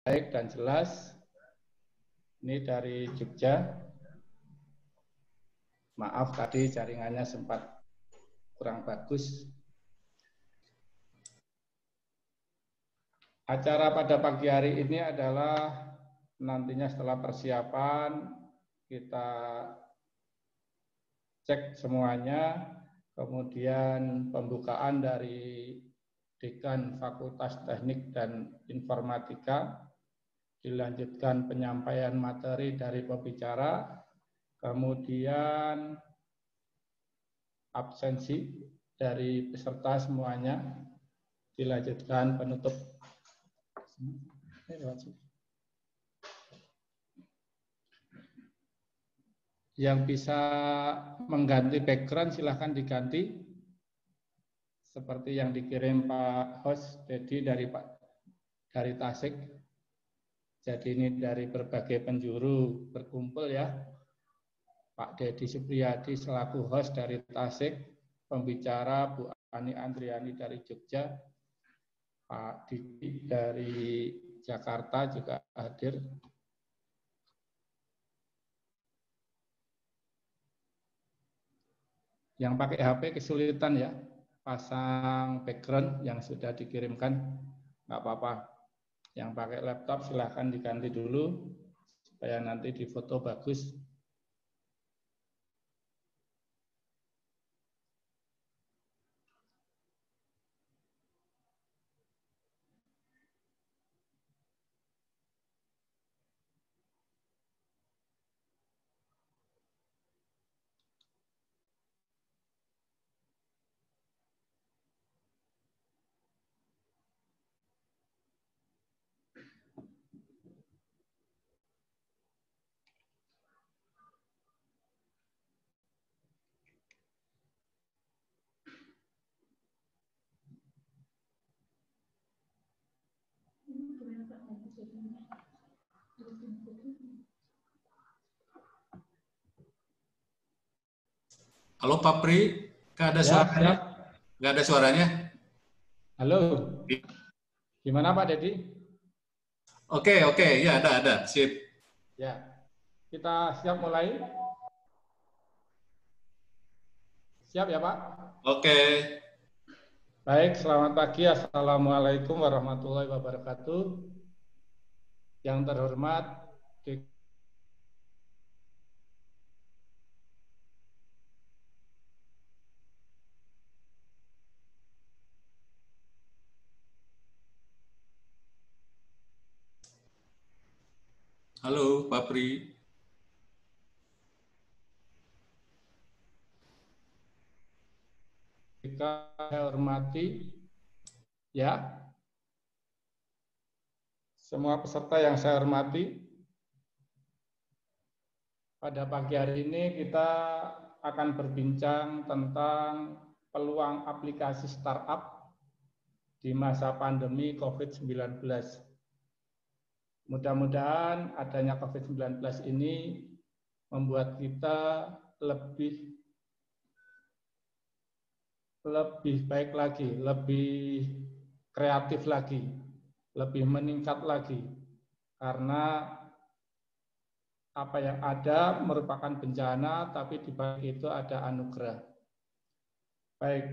baik dan jelas. Ini dari Jogja. Maaf tadi jaringannya sempat kurang bagus. Acara pada pagi hari ini adalah nantinya setelah persiapan kita cek semuanya, kemudian pembukaan dari Dekan Fakultas Teknik dan Informatika, dilanjutkan penyampaian materi dari pembicara, kemudian absensi dari peserta semuanya, dilanjutkan penutup. Yang bisa mengganti background silahkan diganti, seperti yang dikirim Pak Host Dedi dari Tasik. Jadi ini dari berbagai penjuru berkumpul ya. Pak Dedi Supriyadi selaku host dari Tasik, pembicara Bu Ani Andriani dari Jogja, Pak Didi dari Jakarta juga hadir. Yang pakai HP kesulitan ya, pasang background yang sudah dikirimkan, nggak apa-apa. Yang pakai laptop silahkan diganti dulu, supaya nanti difoto bagus. Halo Pak Pri, nggak ada suaranya? Nggak ada suaranya? Halo, gimana Pak Dedi? Oke, ya ada, sip. Ya, kita siap mulai? Siap ya Pak? Oke. Baik, selamat pagi. Assalamualaikum warahmatullahi wabarakatuh. Yang terhormat Halo Pak Pri. saya hormati ya, semua peserta yang saya hormati. Pada pagi hari ini kita akan berbincang tentang peluang aplikasi startup di masa pandemi COVID-19. Mudah-mudahan adanya COVID-19 ini membuat kita lebih baik lagi, lebih kreatif lagi, lebih meningkat lagi. Karena apa yang ada merupakan bencana, tapi di balik itu ada anugerah. Baik,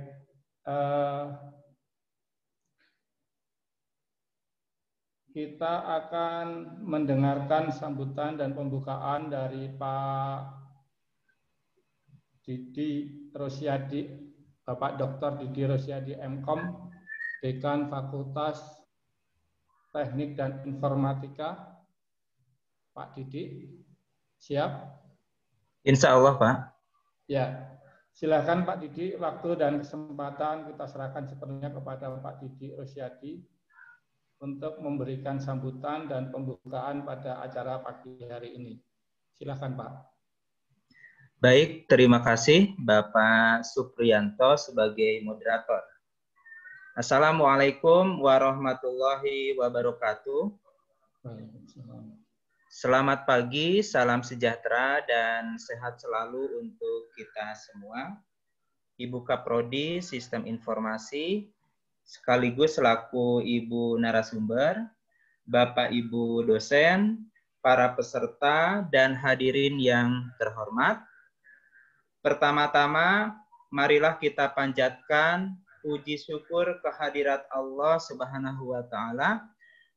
kita akan mendengarkan sambutan dan pembukaan dari Pak Didi Rosyadi, Bapak Dr. Didi Rosyadi MKom, Dekan Fakultas Teknik dan Informatika. Pak Didi, siap? Insya Allah, Pak. Ya, silakan Pak Didi, waktu dan kesempatan kita serahkan sepenuhnya kepada Pak Didi Rosyadi untuk memberikan sambutan dan pembukaan pada acara pagi hari ini. Silakan Pak. Baik, terima kasih Bapak Supriyanto sebagai moderator. Assalamualaikum warahmatullahi wabarakatuh. Selamat pagi, salam sejahtera dan sehat selalu untuk kita semua. Ibu Kaprodi Sistem Informasi, sekaligus selaku Ibu narasumber, Bapak Ibu dosen, para peserta, dan hadirin yang terhormat. Pertama-tama, marilah kita panjatkan puji syukur kehadirat Allah Subhanahu wa Ta'ala,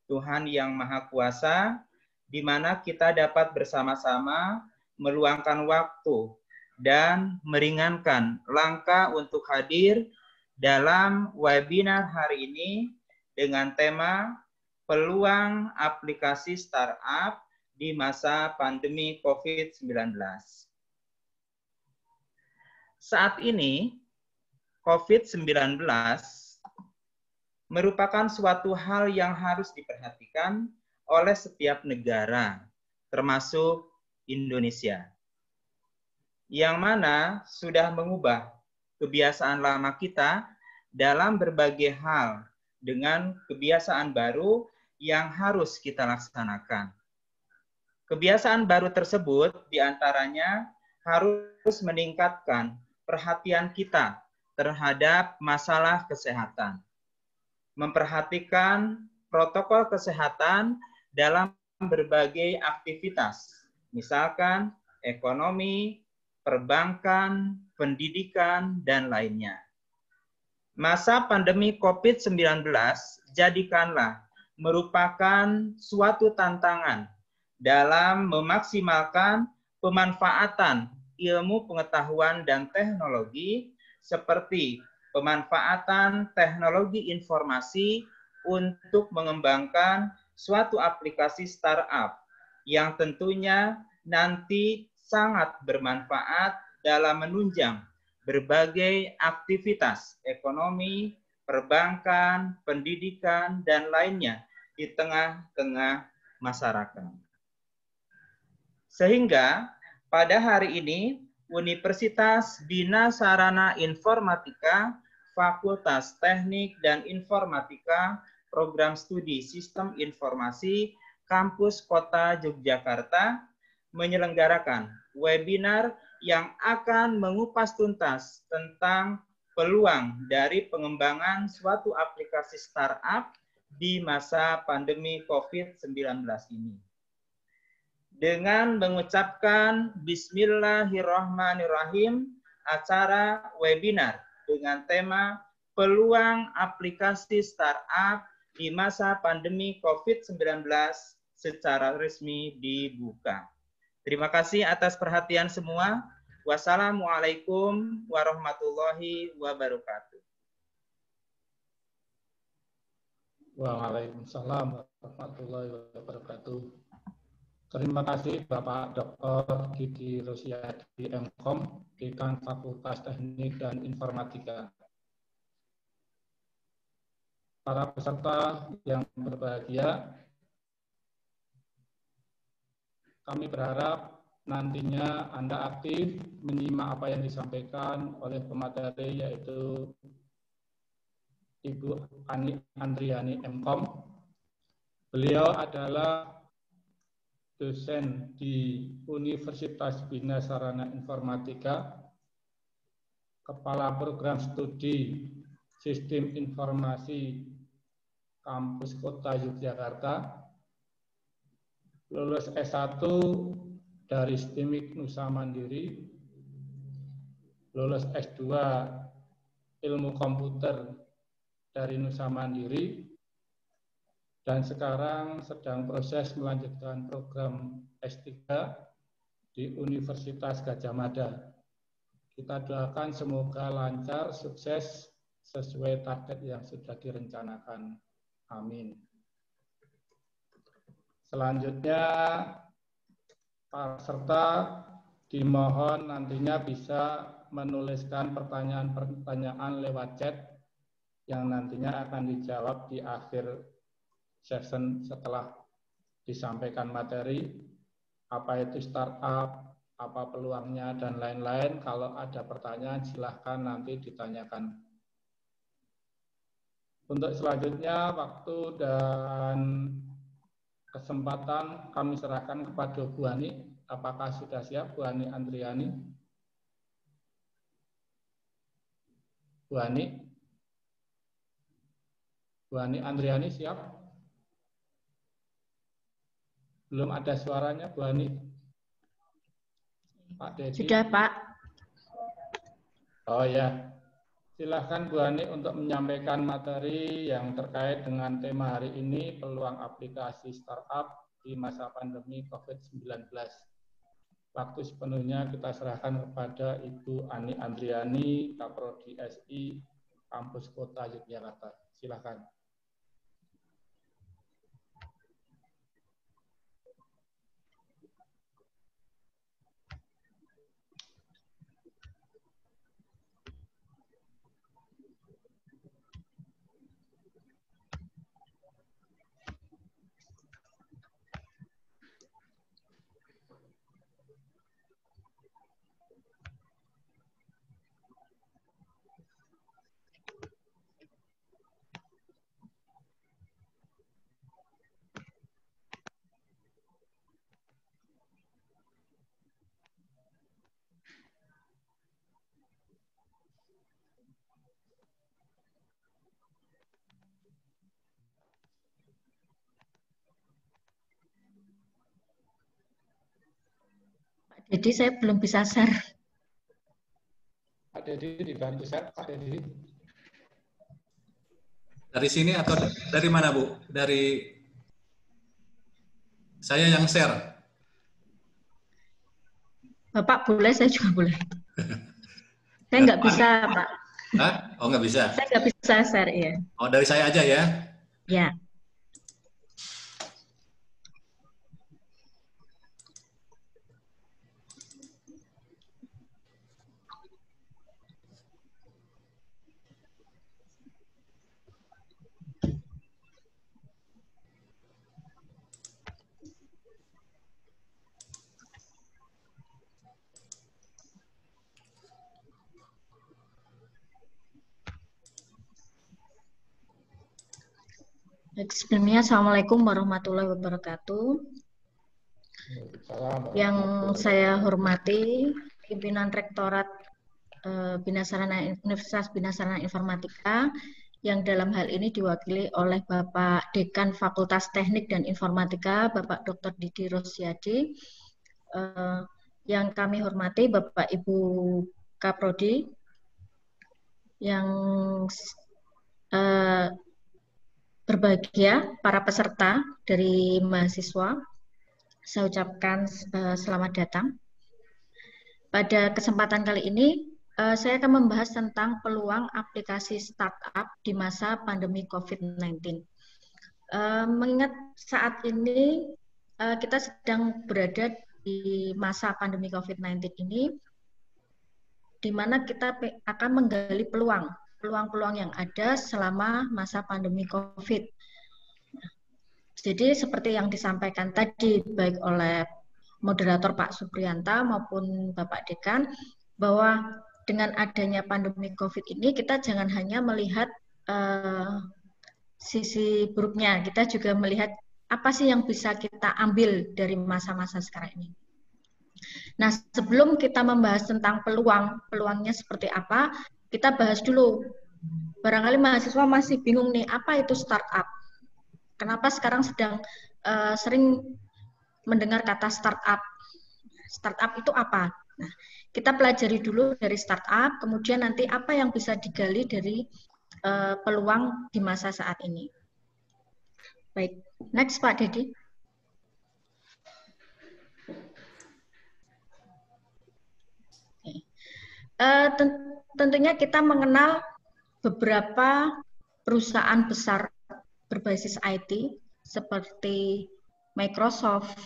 Tuhan yang Maha Kuasa, di mana kita dapat bersama-sama meluangkan waktu dan meringankan langkah untuk hadir dalam webinar hari ini dengan tema peluang aplikasi startup di masa pandemi COVID-19. Saat ini, COVID-19 merupakan suatu hal yang harus diperhatikan oleh setiap negara, termasuk Indonesia, yang mana sudah mengubah kebiasaan lama kita dalam berbagai hal dengan kebiasaan baru yang harus kita laksanakan. Kebiasaan baru tersebut diantaranya harus meningkatkan perhatian kita terhadap masalah kesehatan, memperhatikan protokol kesehatan dalam berbagai aktivitas, misalkan ekonomi, perbankan, pendidikan, dan lainnya. Masa pandemi COVID-19 jadikanlah merupakan suatu tantangan dalam memaksimalkan pemanfaatan ilmu pengetahuan dan teknologi seperti pemanfaatan teknologi informasi untuk mengembangkan suatu aplikasi startup yang tentunya nanti sangat bermanfaat dalam menunjang berbagai aktivitas ekonomi, perbankan, pendidikan, dan lainnya di tengah-tengah masyarakat. Sehingga pada hari ini Universitas Bina Sarana Informatika, Fakultas Teknik dan Informatika, Program Studi Sistem Informasi, Kampus Kota Yogyakarta menyelenggarakan webinar yang akan mengupas tuntas tentang peluang dari pengembangan suatu aplikasi startup di masa pandemi COVID-19 ini. Dengan mengucapkan Bismillahirrahmanirrahim, acara webinar dengan tema peluang aplikasi startup di masa pandemi COVID-19 secara resmi dibuka. Terima kasih atas perhatian semua. Wassalamualaikum warahmatullahi wabarakatuh. Waalaikumsalam warahmatullahi wabarakatuh. Terima kasih Bapak Dr. Didi Rosyadi, MKom, Dekan Fakultas Teknik dan Informatika. Para peserta yang berbahagia, kami berharap nantinya Anda aktif menyimak apa yang disampaikan oleh pemateri, yaitu Ibu Ani Andriani, MKom. Beliau adalah dosen di Universitas Bina Sarana Informatika, Kepala Program Studi Sistem Informasi Kampus Kota Yogyakarta, lulus S1 dari STIMIK Nusa Mandiri, lulus S2 Ilmu Komputer dari Nusa Mandiri, dan sekarang sedang proses melanjutkan program S3 di Universitas Gadjah Mada. Kita doakan semoga lancar, sukses, sesuai target yang sudah direncanakan. Amin. Selanjutnya, para peserta dimohon nantinya bisa menuliskan pertanyaan-pertanyaan lewat chat yang nantinya akan dijawab di akhir session setelah disampaikan materi, apa itu startup, apa peluangnya, dan lain-lain. Kalau ada pertanyaan, silahkan nanti ditanyakan. Untuk selanjutnya, waktu dan kesempatan kami serahkan kepada Bu Ani. Apakah sudah siap, Bu Ani Andriani? Bu Ani? Bu Ani Andriani siap? Belum ada suaranya, Bu Ani. Pak Dedi. Sudah, Pak. Oh ya, silahkan Bu Ani untuk menyampaikan materi yang terkait dengan tema hari ini, peluang aplikasi startup di masa pandemi COVID-19. Waktu sepenuhnya kita serahkan kepada Ibu Ani Andriani, Kaprodi SI, Kampus Kota Yogyakarta. Silakan. Jadi saya belum bisa share. Pak Dedi dibantu share, Pak Dedi. Dari sini atau dari mana, Bu? Dari saya yang share. Bapak boleh, saya juga boleh. Saya nggak bisa, Pak. Hah? Oh, nggak bisa? Saya nggak bisa share, ya. Oh, dari saya aja ya? Ya. Sebelumnya, Assalamualaikum warahmatullahi wabarakatuh. Yang saya hormati, pimpinan Rektorat Universitas Bina Sarana Informatika, yang dalam hal ini diwakili oleh Bapak Dekan Fakultas Teknik dan Informatika, Bapak Dr. Didi Rosyadi. Yang kami hormati Bapak Ibu Kaprodi, yang berbahagia para peserta dari mahasiswa, saya ucapkan selamat datang. Pada kesempatan kali ini, saya akan membahas tentang peluang aplikasi startup di masa pandemi COVID-19. Mengingat saat ini kita sedang berada di masa pandemi COVID-19 ini, di mana kita akan menggali peluang-peluang yang ada selama masa pandemi COVID. Jadi seperti yang disampaikan tadi baik oleh moderator Pak Supriyanta maupun Bapak Dekan, bahwa dengan adanya pandemi COVID ini kita jangan hanya melihat sisi buruknya, kita juga melihat apa sih yang bisa kita ambil dari masa-masa sekarang ini. Nah, sebelum kita membahas tentang peluangnya seperti apa, kita bahas dulu. Barangkali mahasiswa masih bingung nih, apa itu startup? Kenapa sekarang sedang sering mendengar kata startup? Startup itu apa? Nah, kita pelajari dulu dari startup, kemudian nanti apa yang bisa digali dari peluang di masa saat ini. Baik, next Pak Dedi. Tentunya kita mengenal beberapa perusahaan besar berbasis IT seperti Microsoft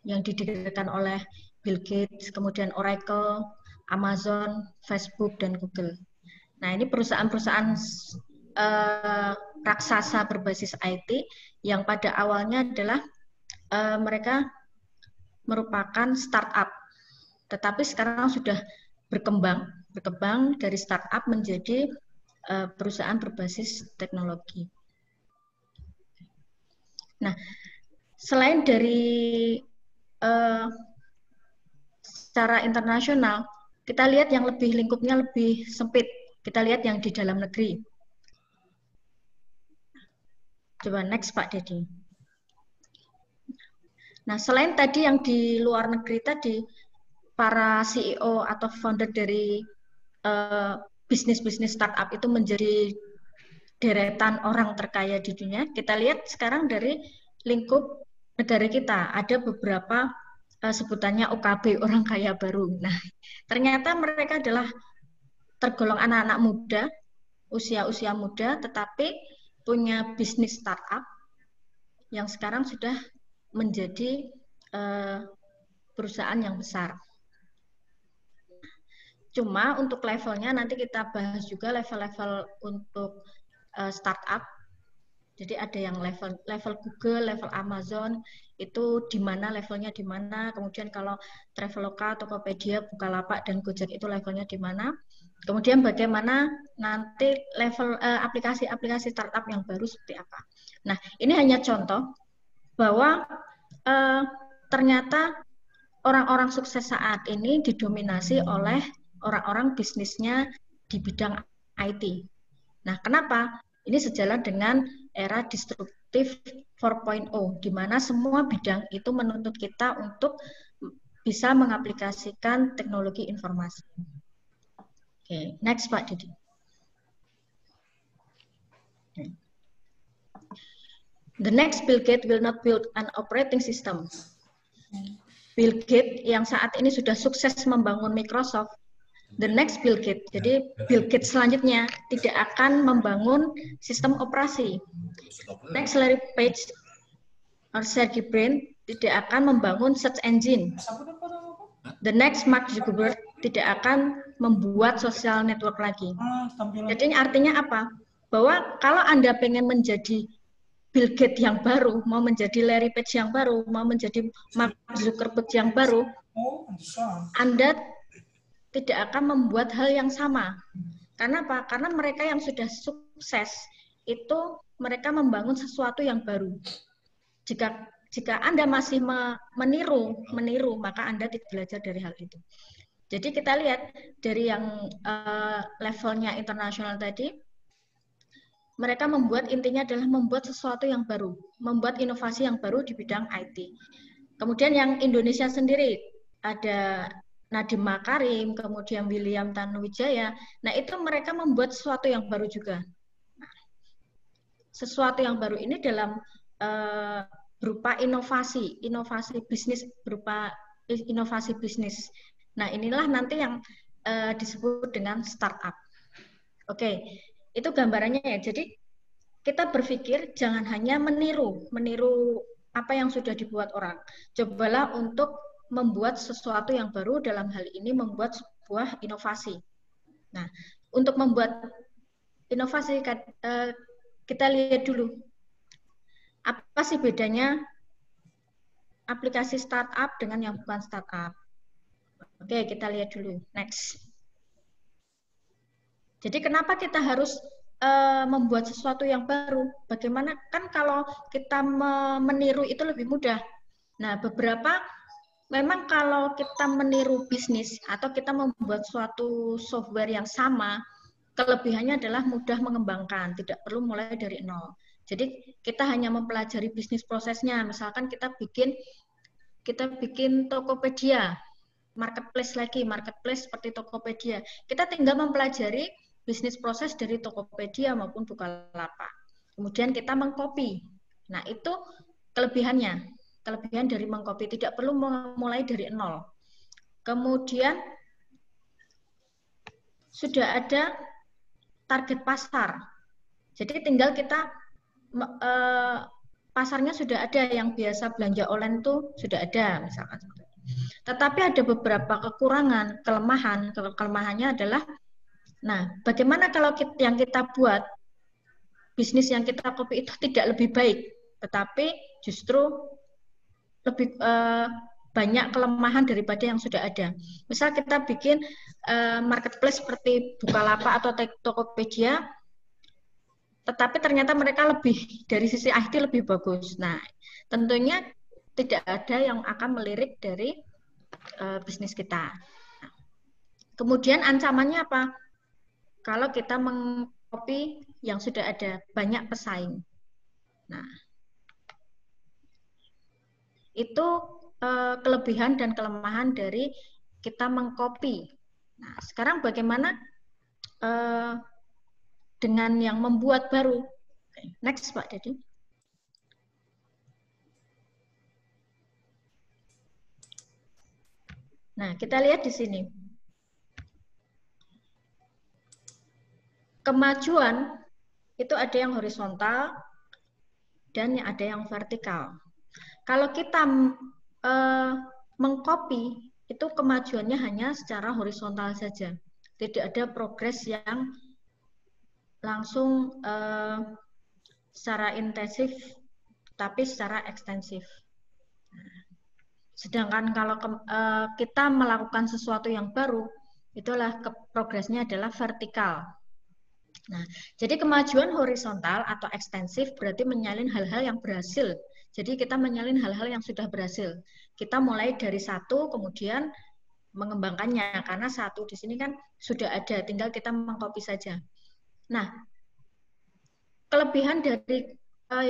yang didirikan oleh Bill Gates, kemudian Oracle, Amazon, Facebook, dan Google. Nah, ini perusahaan-perusahaan raksasa berbasis IT yang pada awalnya adalah mereka merupakan startup, tetapi sekarang sudah berkembang dari startup menjadi perusahaan berbasis teknologi. Nah, selain dari secara internasional, kita lihat yang lingkupnya lebih sempit. Kita lihat yang di dalam negeri. Coba next Pak Dedi. Nah, selain tadi yang di luar negeri tadi, para CEO atau founder dari bisnis-bisnis startup itu menjadi deretan orang terkaya di dunia. Kita lihat sekarang dari lingkup negara kita, ada beberapa sebutannya OKB, orang kaya baru. Nah, ternyata mereka adalah tergolong anak-anak muda, usia-usia muda, tetapi punya bisnis startup yang sekarang sudah menjadi perusahaan yang besar. Cuma untuk levelnya nanti kita bahas juga level-level untuk startup. Jadi ada yang level Google, level Amazon, itu di mana levelnya di mana. Kemudian kalau Traveloka, Tokopedia, Bukalapak, dan Gojek itu levelnya di mana. Kemudian bagaimana nanti level aplikasi-aplikasi startup yang baru seperti apa. Nah, ini hanya contoh bahwa ternyata orang-orang sukses saat ini didominasi oleh orang-orang bisnisnya di bidang IT. Nah, kenapa? Ini sejalan dengan era disruptif 4.0, di mana semua bidang itu menuntut kita untuk bisa mengaplikasikan teknologi informasi. Oke, next Pak Didi. The next Bill Gates will not build an operating system. Bill Gates yang saat ini sudah sukses membangun Microsoft, the next Bill Gates, jadi Bill Gates selanjutnya tidak akan membangun sistem operasi. Next Larry Page or Sergey Brin tidak akan membangun search engine. The next Mark Zuckerberg tidak akan membuat social network lagi. Jadi artinya apa? Bahwa kalau Anda pengen menjadi Bill Gates yang baru, mau menjadi Larry Page yang baru, mau menjadi Mark Zuckerberg yang baru, Anda tidak akan membuat hal yang sama. Karena apa? Karena mereka yang sudah sukses itu mereka membangun sesuatu yang baru. Jika Anda masih meniru, maka Anda tidak belajar dari hal itu. Jadi kita lihat dari yang levelnya internasional tadi, mereka intinya adalah membuat sesuatu yang baru, membuat inovasi yang baru di bidang IT. Kemudian yang Indonesia sendiri ada Nadiem Makarim, kemudian William Tanuwijaya. Nah, itu mereka membuat sesuatu yang baru juga. Sesuatu yang baru ini dalam berupa inovasi bisnis, berupa inovasi bisnis. Nah, inilah nanti yang disebut dengan startup. Oke, itu gambarannya ya. Jadi kita berpikir jangan hanya meniru apa yang sudah dibuat orang. Cobalah untuk membuat sesuatu yang baru, dalam hal ini membuat sebuah inovasi. Nah, untuk membuat inovasi kita lihat dulu apa sih bedanya aplikasi startup dengan yang bukan startup. Oke, kita lihat dulu. Next. Jadi kenapa kita harus membuat sesuatu yang baru? Bagaimana kan kalau kita meniru itu lebih mudah. Nah, memang kalau kita meniru bisnis atau kita membuat suatu software yang sama, kelebihannya adalah mudah mengembangkan, tidak perlu mulai dari nol. Jadi kita hanya mempelajari bisnis prosesnya. Misalkan kita bikin Tokopedia, marketplace seperti Tokopedia. Kita tinggal mempelajari bisnis proses dari Tokopedia maupun Bukalapak. Kemudian kita mengcopy. Nah, itu kelebihan dari mengcopy, tidak perlu mulai dari nol. Kemudian sudah ada target pasar. Jadi tinggal kita pasarnya sudah ada, yang biasa belanja online itu sudah ada misalkan. Tetapi ada beberapa kekurangan, kelemahannya adalah, nah, bagaimana kalau yang kita buat bisnis yang kita copy itu tidak lebih baik, tetapi justru lebih banyak kelemahan daripada yang sudah ada. Misal kita bikin marketplace seperti Bukalapak atau Tokopedia, tetapi ternyata mereka lebih dari sisi IT lebih bagus. Nah, tentunya tidak ada yang akan melirik dari bisnis kita. Nah, kemudian ancamannya apa? Kalau kita mengcopy yang sudah ada, banyak pesaing. Nah, Itu kelebihan dan kelemahan dari kita mengcopy. Nah, sekarang bagaimana dengan yang membuat baru? Next, Pak Dedi. Nah, kita lihat di sini. Kemajuan itu ada yang horizontal dan ada yang vertikal. Kalau kita mengcopy, itu kemajuannya hanya secara horizontal saja. Tidak ada progres yang langsung secara intensif, tapi secara ekstensif. Sedangkan kalau kita melakukan sesuatu yang baru, itulah progresnya adalah vertikal. Nah, jadi kemajuan horizontal atau ekstensif berarti menyalin hal-hal yang berhasil. Jadi kita menyalin hal-hal yang sudah berhasil. Kita mulai dari satu, kemudian mengembangkannya, karena satu di sini kan sudah ada, tinggal kita mengcopy saja. Nah, kelebihan dari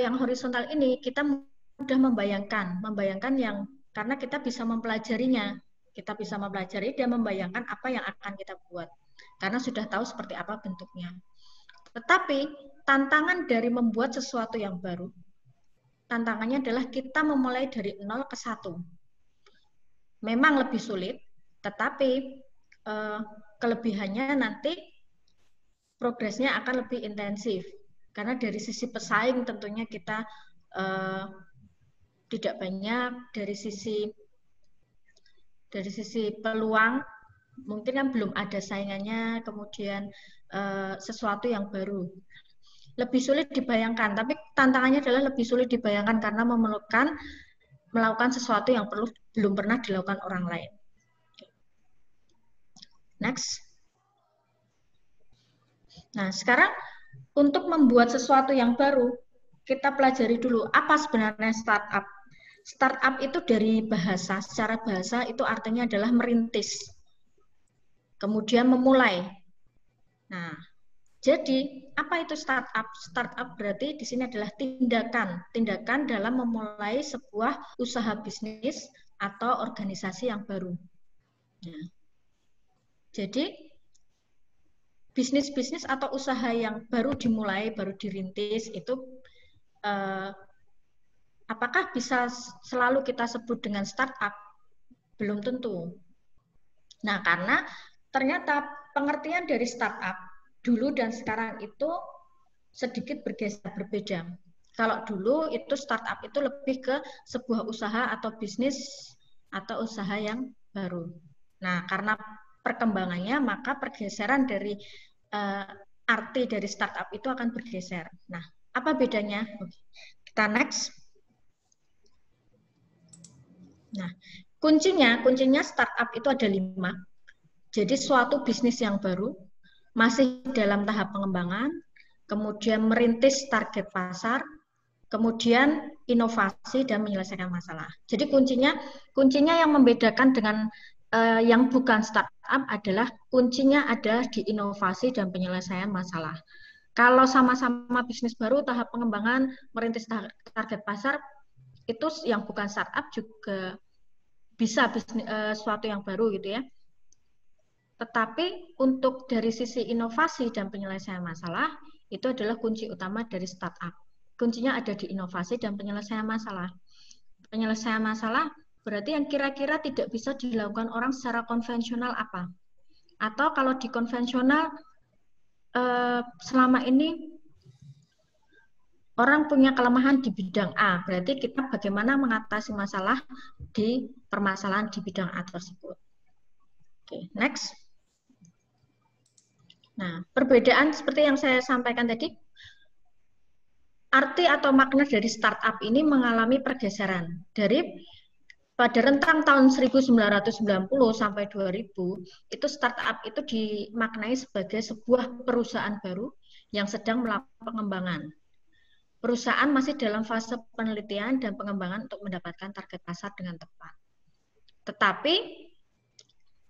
yang horizontal ini, kita mudah membayangkan yang karena kita bisa mempelajarinya, kita bisa mempelajari dan membayangkan apa yang akan kita buat, karena sudah tahu seperti apa bentuknya. Tetapi tantangan dari membuat sesuatu yang baru, tantangannya adalah kita memulai dari 0 ke 1. Memang lebih sulit, tetapi kelebihannya nanti progresnya akan lebih intensif. Karena dari sisi pesaing tentunya kita tidak banyak, dari sisi peluang mungkin kan belum ada saingannya, kemudian sesuatu yang baru. Lebih sulit dibayangkan, tapi tantangannya adalah lebih sulit dibayangkan karena melakukan sesuatu yang belum pernah dilakukan orang lain. Next. Nah, sekarang untuk membuat sesuatu yang baru, kita pelajari dulu apa sebenarnya startup. Startup itu dari bahasa, secara bahasa itu artinya adalah merintis. Kemudian memulai. Nah, jadi apa itu startup? Startup berarti di sini adalah tindakan dalam memulai sebuah usaha bisnis atau organisasi yang baru. Nah, jadi bisnis-bisnis atau usaha yang baru dimulai, baru dirintis itu apakah bisa selalu kita sebut dengan startup? Belum tentu. Nah, karena ternyata pengertian dari startup dulu dan sekarang itu sedikit bergeser, berbeda. Kalau dulu itu startup itu lebih ke sebuah usaha atau bisnis atau usaha yang baru. Nah, karena perkembangannya maka pergeseran dari arti dari startup itu akan bergeser. Nah, apa bedanya? Kita next. Nah, kuncinya startup itu ada 5. Jadi suatu bisnis yang baru, masih dalam tahap pengembangan, kemudian merintis target pasar, kemudian inovasi dan menyelesaikan masalah. Jadi kuncinya yang membedakan dengan yang bukan startup adalah kuncinya ada di inovasi dan penyelesaian masalah. Kalau sama-sama bisnis baru, tahap pengembangan, merintis target pasar, itu yang bukan startup juga bisa suatu yang baru gitu ya. Tetapi untuk dari sisi inovasi dan penyelesaian masalah, itu adalah kunci utama dari startup. Kuncinya ada di inovasi dan penyelesaian masalah. Penyelesaian masalah berarti yang kira-kira tidak bisa dilakukan orang secara konvensional apa? Atau kalau di konvensional, selama ini orang punya kelemahan di bidang A, berarti kita bagaimana mengatasi masalah di permasalahan di bidang A tersebut. Oke, next. Nah, perbedaan seperti yang saya sampaikan tadi, arti atau makna dari startup ini mengalami pergeseran. Dari pada rentang tahun 1990 sampai 2000, itu startup itu dimaknai sebagai sebuah perusahaan baru yang sedang melakukan pengembangan. Perusahaan masih dalam fase penelitian dan pengembangan untuk mendapatkan target pasar dengan tepat. Tetapi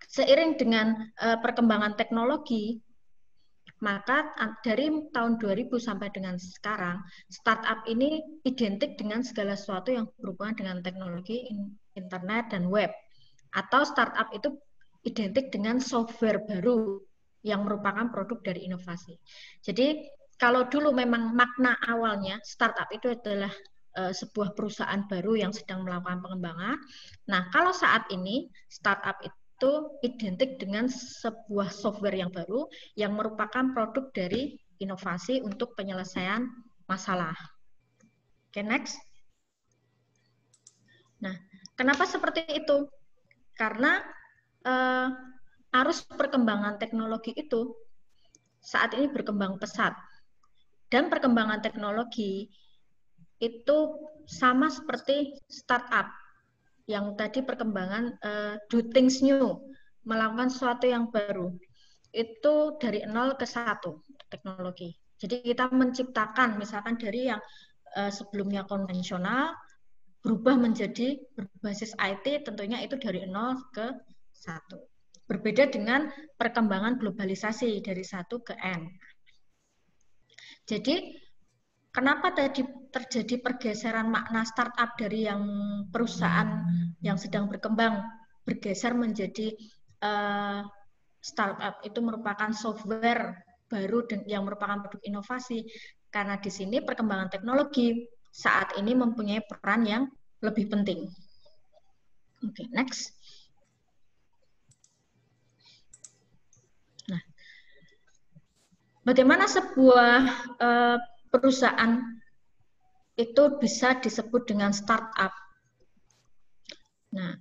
seiring dengan perkembangan teknologi, Maka dari tahun 2000 sampai dengan sekarang, startup ini identik dengan segala sesuatu yang berhubungan dengan teknologi internet dan web. Atau startup itu identik dengan software baru yang merupakan produk dari inovasi. Jadi kalau dulu memang makna awalnya startup itu adalah sebuah perusahaan baru yang sedang melakukan pengembangan. Nah, kalau saat ini startup itu identik dengan sebuah software yang baru yang merupakan produk dari inovasi untuk penyelesaian masalah. Oke, next. Nah, kenapa seperti itu? Karena arus perkembangan teknologi itu saat ini berkembang pesat. Dan perkembangan teknologi itu sama seperti startup yang tadi perkembangan do things new, melakukan sesuatu yang baru. Itu dari 0 ke 1 teknologi. Jadi kita menciptakan misalkan dari yang sebelumnya konvensional berubah menjadi berbasis IT, tentunya itu dari 0 ke 1. Berbeda dengan perkembangan globalisasi dari 1 ke N. Jadi kenapa tadi terjadi pergeseran makna startup dari yang perusahaan yang sedang berkembang bergeser menjadi startup itu merupakan software baru yang merupakan produk inovasi? Karena di sini perkembangan teknologi saat ini mempunyai peran yang lebih penting. Oke, next. Nah, bagaimana sebuah perusahaan itu bisa disebut dengan startup? Nah,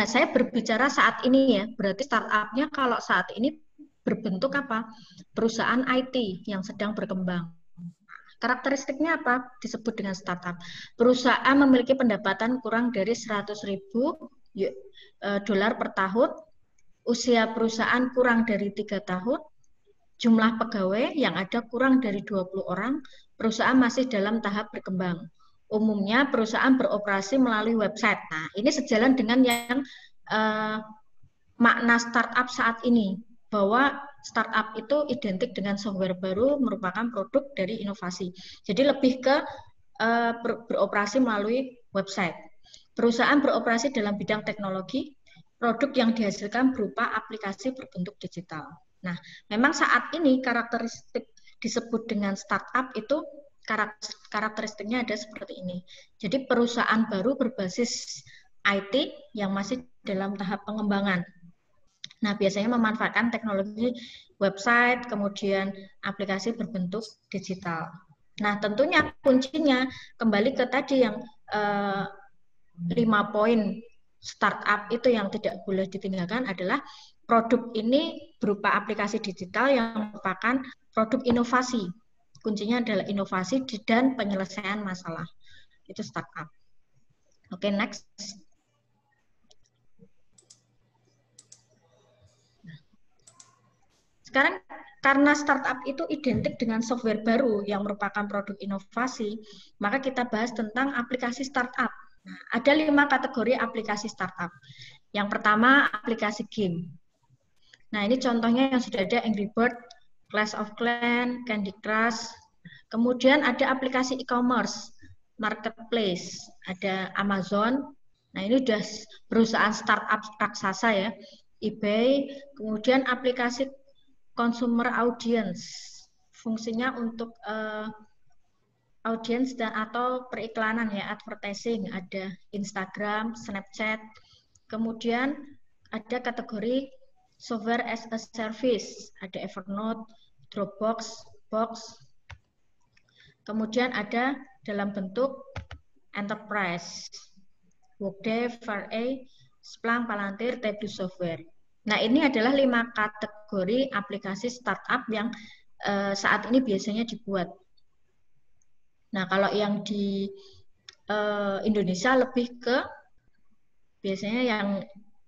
saya berbicara saat ini ya, berarti startupnya kalau saat ini berbentuk apa? Perusahaan IT yang sedang berkembang. Karakteristiknya apa? Disebut dengan startup. Perusahaan memiliki pendapatan kurang dari 100.000 dolar per tahun, usia perusahaan kurang dari 3 tahun, jumlah pegawai yang ada kurang dari 20 orang, perusahaan masih dalam tahap berkembang. Umumnya perusahaan beroperasi melalui website. Nah, ini sejalan dengan yang makna startup saat ini, bahwa startup itu identik dengan software baru merupakan produk dari inovasi. Jadi lebih ke beroperasi melalui website. Perusahaan beroperasi dalam bidang teknologi, produk yang dihasilkan berupa aplikasi berbentuk digital. Nah, memang saat ini karakteristik disebut dengan startup itu karakteristiknya ada seperti ini. Jadi perusahaan baru berbasis IT yang masih dalam tahap pengembangan. Nah, biasanya memanfaatkan teknologi website, kemudian aplikasi berbentuk digital. Nah, tentunya kuncinya kembali ke tadi yang 5 poin startup itu yang tidak boleh ditinggalkan adalah produk ini berupa aplikasi digital yang merupakan produk inovasi. Kuncinya adalah inovasi dan penyelesaian masalah. Itu startup. Oke, next. Sekarang karena startup itu identik dengan software baru yang merupakan produk inovasi, maka kita bahas tentang aplikasi startup. Nah, ada 5 kategori aplikasi startup. Yang pertama, aplikasi game. Nah, ini contohnya yang sudah ada Angry Bird, Clash of Clans, Candy Crush. Kemudian ada aplikasi e-commerce, marketplace, ada Amazon. Nah, ini sudah perusahaan startup raksasa ya, eBay. Kemudian aplikasi consumer audience, fungsinya untuk audience dan atau periklanan ya, advertising, ada Instagram, Snapchat. Kemudian ada kategori software as a service, ada Evernote, Dropbox, Box. Kemudian ada dalam bentuk enterprise, Workday, VRA, Splunk, Palantir, Tableau Software. Nah, ini adalah 5 kategori aplikasi startup yang saat ini biasanya dibuat. Nah, kalau yang di Indonesia lebih ke biasanya yang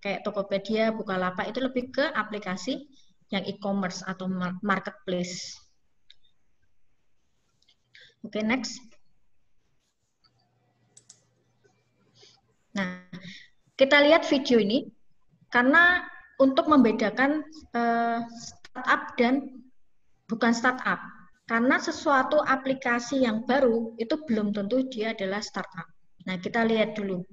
kayak Tokopedia, Bukalapak itu lebih ke aplikasi yang e-commerce atau marketplace. Oke, next. Nah, kita lihat video ini karena untuk membedakan startup dan bukan startup. Karena sesuatu aplikasi yang baru itu belum tentu dia adalah startup. Nah, kita lihat dulu.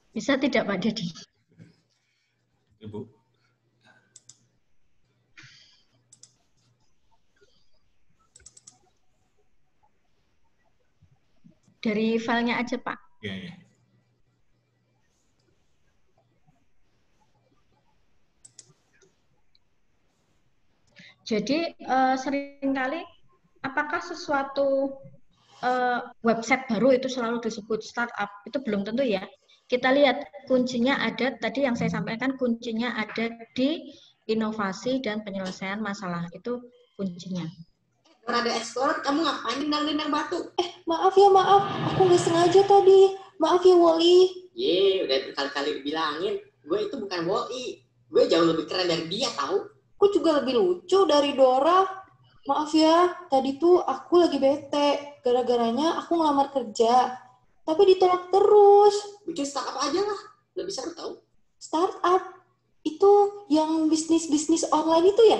Bisa tidak Pak Dedi? Ibu. Dari filenya aja Pak. Ya, ya. Jadi seringkali apakah sesuatu website baru itu selalu disebut startup? Itu belum tentu ya. Kita lihat kuncinya ada, tadi yang saya sampaikan kuncinya ada di inovasi dan penyelesaian masalah. Itu kuncinya. Rada Explorer, kamu ngapain nendang-nendang batu? Maaf ya, maaf. Aku nggak sengaja tadi. Maaf ya, Woli. Udah berkali-kali dibilangin. Gue itu bukan Woli. Gue jauh lebih keren dari dia, tahu? Aku juga lebih lucu dari Dora. Maaf ya, tadi tuh aku lagi bete. Gara-garanya aku ngelamar kerja. Tapi ditolak terus. Bikin startup aja lah. Lebih seru tahu. Startup? Itu yang bisnis-bisnis online itu ya?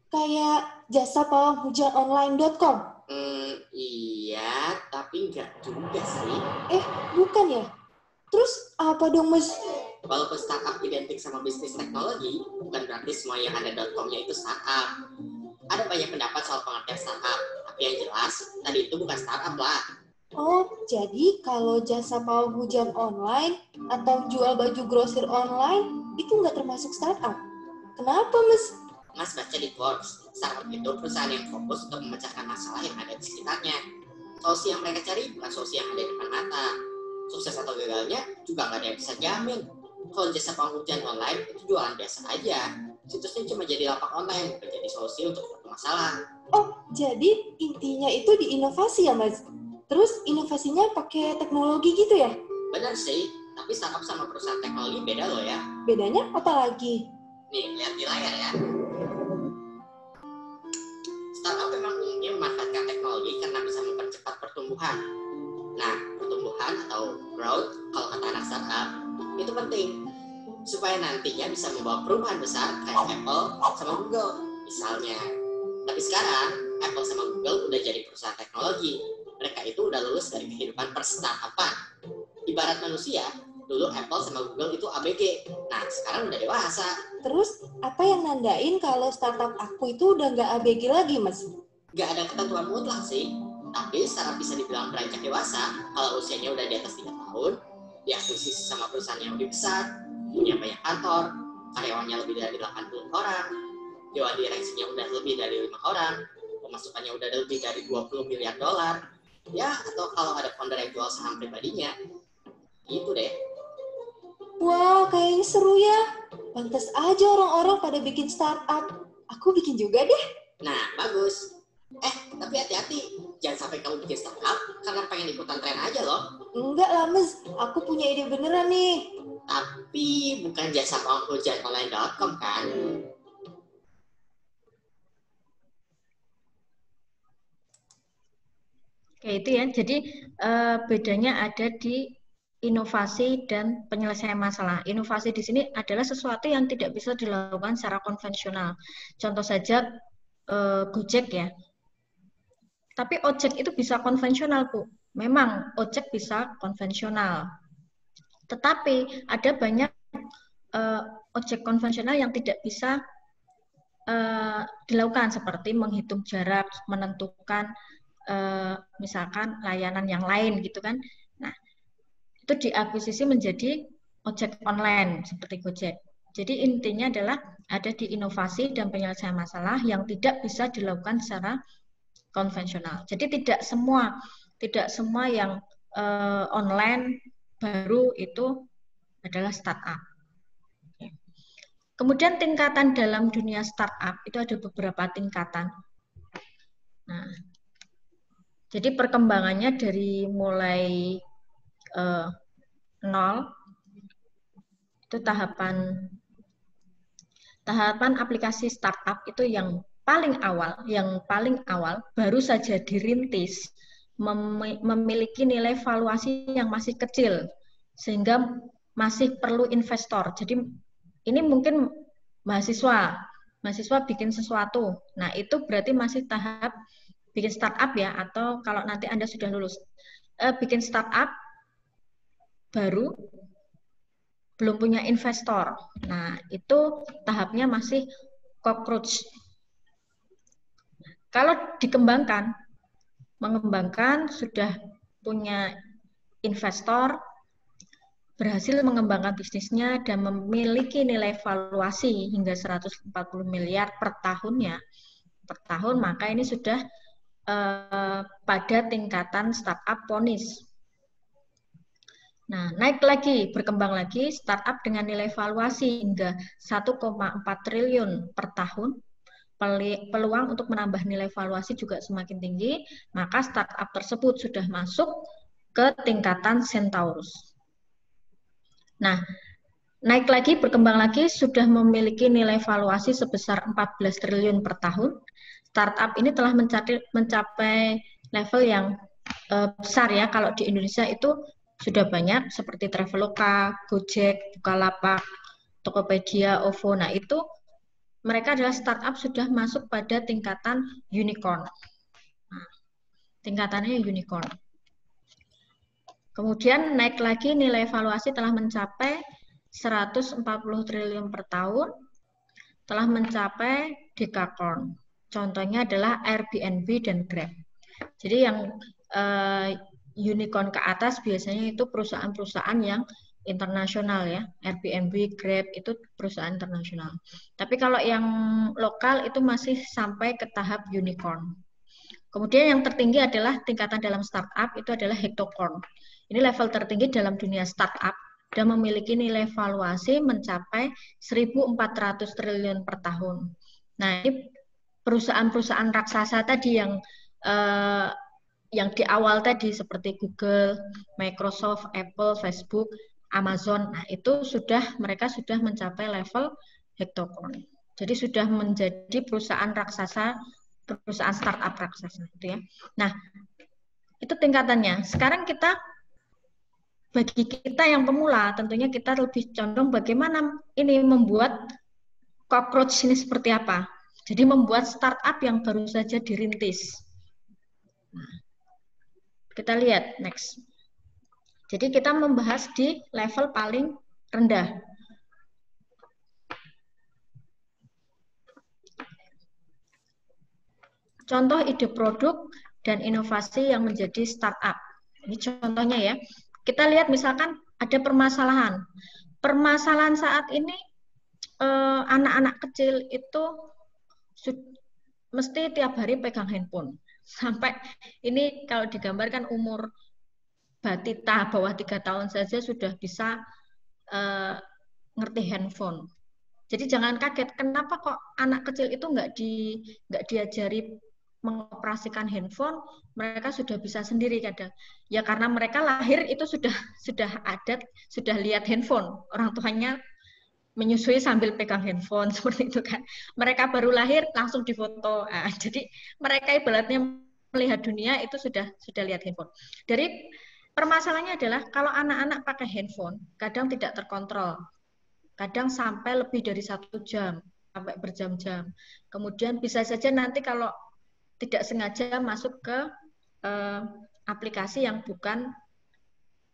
Kayak jasa pawang hujan online.com? Iya, tapi nggak juga sih. Bukan ya? Terus apa dong, Mas? Walaupun startup identik sama bisnis teknologi, bukan berarti semua yang ada .com-nya itu startup. Ada banyak pendapat soal pengertian startup, tapi yang jelas, tadi itu bukan startup lah. Oh, jadi kalau jasa pawang hujan online atau jual baju grosir online itu nggak termasuk startup. Kenapa, Mas? Mas baca di Forbes, startup itu perusahaan yang fokus untuk memecahkan masalah yang ada di sekitarnya. Solusi yang mereka cari bukan solusi yang ada di depan mata. Sukses atau gagalnya juga nggak ada yang bisa jamin. Kalau jasa pawang hujan online itu jualan biasa aja. Situsnya cuma jadi lapak online, bukan jadi solusi untuk suatu masalah. Oh, jadi intinya itu di inovasi ya, Mas? Terus inovasinya pakai teknologi gitu ya? Benar sih, tapi startup sama perusahaan teknologi beda loh ya. Bedanya apa lagi? Nih, lihat di layar ya. Startup memang umumnya memanfaatkan teknologi karena bisa mempercepat pertumbuhan. Nah, pertumbuhan atau growth, kalau kata anak startup, itu penting. Supaya nantinya bisa membawa perubahan besar kayak Apple sama Google, misalnya. Tapi sekarang, Apple sama Google udah jadi perusahaan teknologi. Mereka itu udah lulus dari kehidupan per-startupan. Ibarat manusia, dulu Apple sama Google itu ABG. Nah, sekarang udah dewasa. Terus, apa yang nandain kalau startup aku itu udah nggak ABG lagi, Mas? Nggak ada ketentuan mutlak sih. Tapi startup bisa dibilang beranjak dewasa kalau usianya udah di atas 3 tahun, diakuisisi sama perusahaan yang lebih besar, punya banyak kantor, karyawannya lebih dari 80 orang, dewan direksinya udah lebih dari 5 orang, pemasukannya udah lebih dari 20 miliar dolar. Ya, atau kalau ada founder yang jual saham pribadinya. Gitu deh. Wah, kayaknya seru ya. Pantas aja orang-orang pada bikin startup. Aku bikin juga deh. Nah, bagus. Tapi hati-hati. Jangan sampai kamu bikin startup karena pengen ikutan tren aja loh. Enggak lah, Mas. Aku punya ide beneran nih. Tapi bukan jasa pawang hujan online.com kan? Oke, itu ya. Jadi bedanya ada di inovasi dan penyelesaian masalah. Inovasi di sini adalah sesuatu yang tidak bisa dilakukan secara konvensional. Contoh saja Gojek ya. Tapi ojek itu bisa konvensional, Bu. Memang ojek bisa konvensional. Tetapi ada banyak ojek konvensional yang tidak bisa dilakukan seperti menghitung jarak, menentukan misalkan layanan yang lain gitu kan. Nah, itu diakuisisi menjadi ojek online seperti Gojek. Jadi intinya adalah ada di inovasi dan penyelesaian masalah yang tidak bisa dilakukan secara konvensional. Jadi tidak semua yang online baru itu adalah startup. Kemudian tingkatan dalam dunia startup itu ada beberapa tingkatan. Nah, jadi perkembangannya dari mulai 0 itu tahapan aplikasi startup itu yang paling awal baru saja dirintis, memiliki nilai valuasi yang masih kecil sehingga masih perlu investor. Jadi ini mungkin mahasiswa bikin sesuatu. Nah, itu berarti masih tahap bikin startup ya, atau kalau nanti Anda sudah lulus bikin startup baru belum punya investor. Nah, itu tahapnya masih cockroach. Kalau mengembangkan sudah punya investor, berhasil mengembangkan bisnisnya dan memiliki nilai valuasi hingga 140 miliar per tahun, maka ini sudah pada tingkatan startup ponis. Nah, berkembang lagi, startup dengan nilai valuasi hingga 1,4 triliun per tahun, peluang untuk menambah nilai valuasi juga semakin tinggi, maka startup tersebut sudah masuk ke tingkatan Centaurus. Nah, berkembang lagi, sudah memiliki nilai valuasi sebesar 14 triliun per tahun. Startup ini telah mencapai level yang besar ya, kalau di Indonesia itu sudah banyak seperti Traveloka, Gojek, Bukalapak, Tokopedia, OVO. Nah, itu mereka adalah startup sudah masuk pada tingkatan unicorn. Nah, tingkatannya unicorn. Kemudian naik lagi, nilai valuasi telah mencapai 140 triliun per tahun, telah mencapai dekakorn. Contohnya adalah Airbnb dan Grab. Jadi yang unicorn ke atas biasanya itu perusahaan-perusahaan yang internasional ya. Airbnb, Grab itu perusahaan internasional. Tapi kalau yang lokal itu masih sampai ke tahap unicorn. Kemudian yang tertinggi adalah tingkatan dalam startup itu adalah hektokorn. Ini level tertinggi dalam dunia startup dan memiliki nilai valuasi mencapai 1.400 triliun per tahun. Nah, ini perusahaan-perusahaan raksasa tadi yang di awal tadi seperti Google, Microsoft, Apple, Facebook, Amazon, nah itu mereka sudah mencapai level hektokorn. Jadi sudah menjadi perusahaan raksasa, perusahaan startup raksasa gitu ya. Nah, itu tingkatannya. Sekarang bagi kita yang pemula, tentunya kita lebih condong bagaimana ini membuat cockroach ini seperti apa. Jadi membuat startup yang baru saja dirintis. Nah, kita lihat next. Jadi kita membahas di level paling rendah. Contoh ide produk dan inovasi yang menjadi startup. Ini contohnya ya. Kita lihat misalkan ada permasalahan. Permasalahan saat ini anak-anak kecil itu mesti tiap hari pegang handphone. Sampai ini kalau digambarkan umur batita bawah 3 tahun saja sudah bisa ngerti handphone. Jadi jangan kaget kenapa kok anak kecil itu nggak diajari mengoperasikan handphone, mereka sudah bisa sendiri kadang. Ya karena mereka lahir itu sudah lihat handphone. Orang tuanya menyusui sambil pegang handphone seperti itu kan. Mereka baru lahir langsung difoto. Nah, jadi mereka ibaratnya melihat dunia itu sudah lihat handphone. Dari permasalahannya adalah kalau anak-anak pakai handphone kadang tidak terkontrol. Kadang sampai lebih dari 1 jam, sampai berjam-jam. Kemudian bisa saja nanti kalau tidak sengaja masuk ke aplikasi yang bukan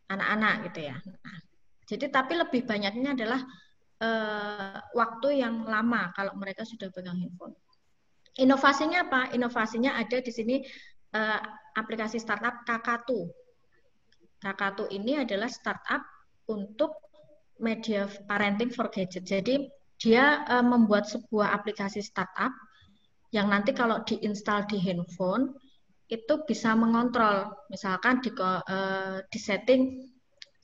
anak-anak gitu ya. Nah, jadi tapi lebih banyaknya adalah waktu yang lama kalau mereka sudah pegang handphone. Inovasinya apa? Inovasinya ada di sini aplikasi startup Kakatu. Kakatu ini adalah startup untuk media parenting for gadget. Jadi dia membuat sebuah aplikasi startup yang nanti kalau diinstal di handphone itu bisa mengontrol, misalkan di setting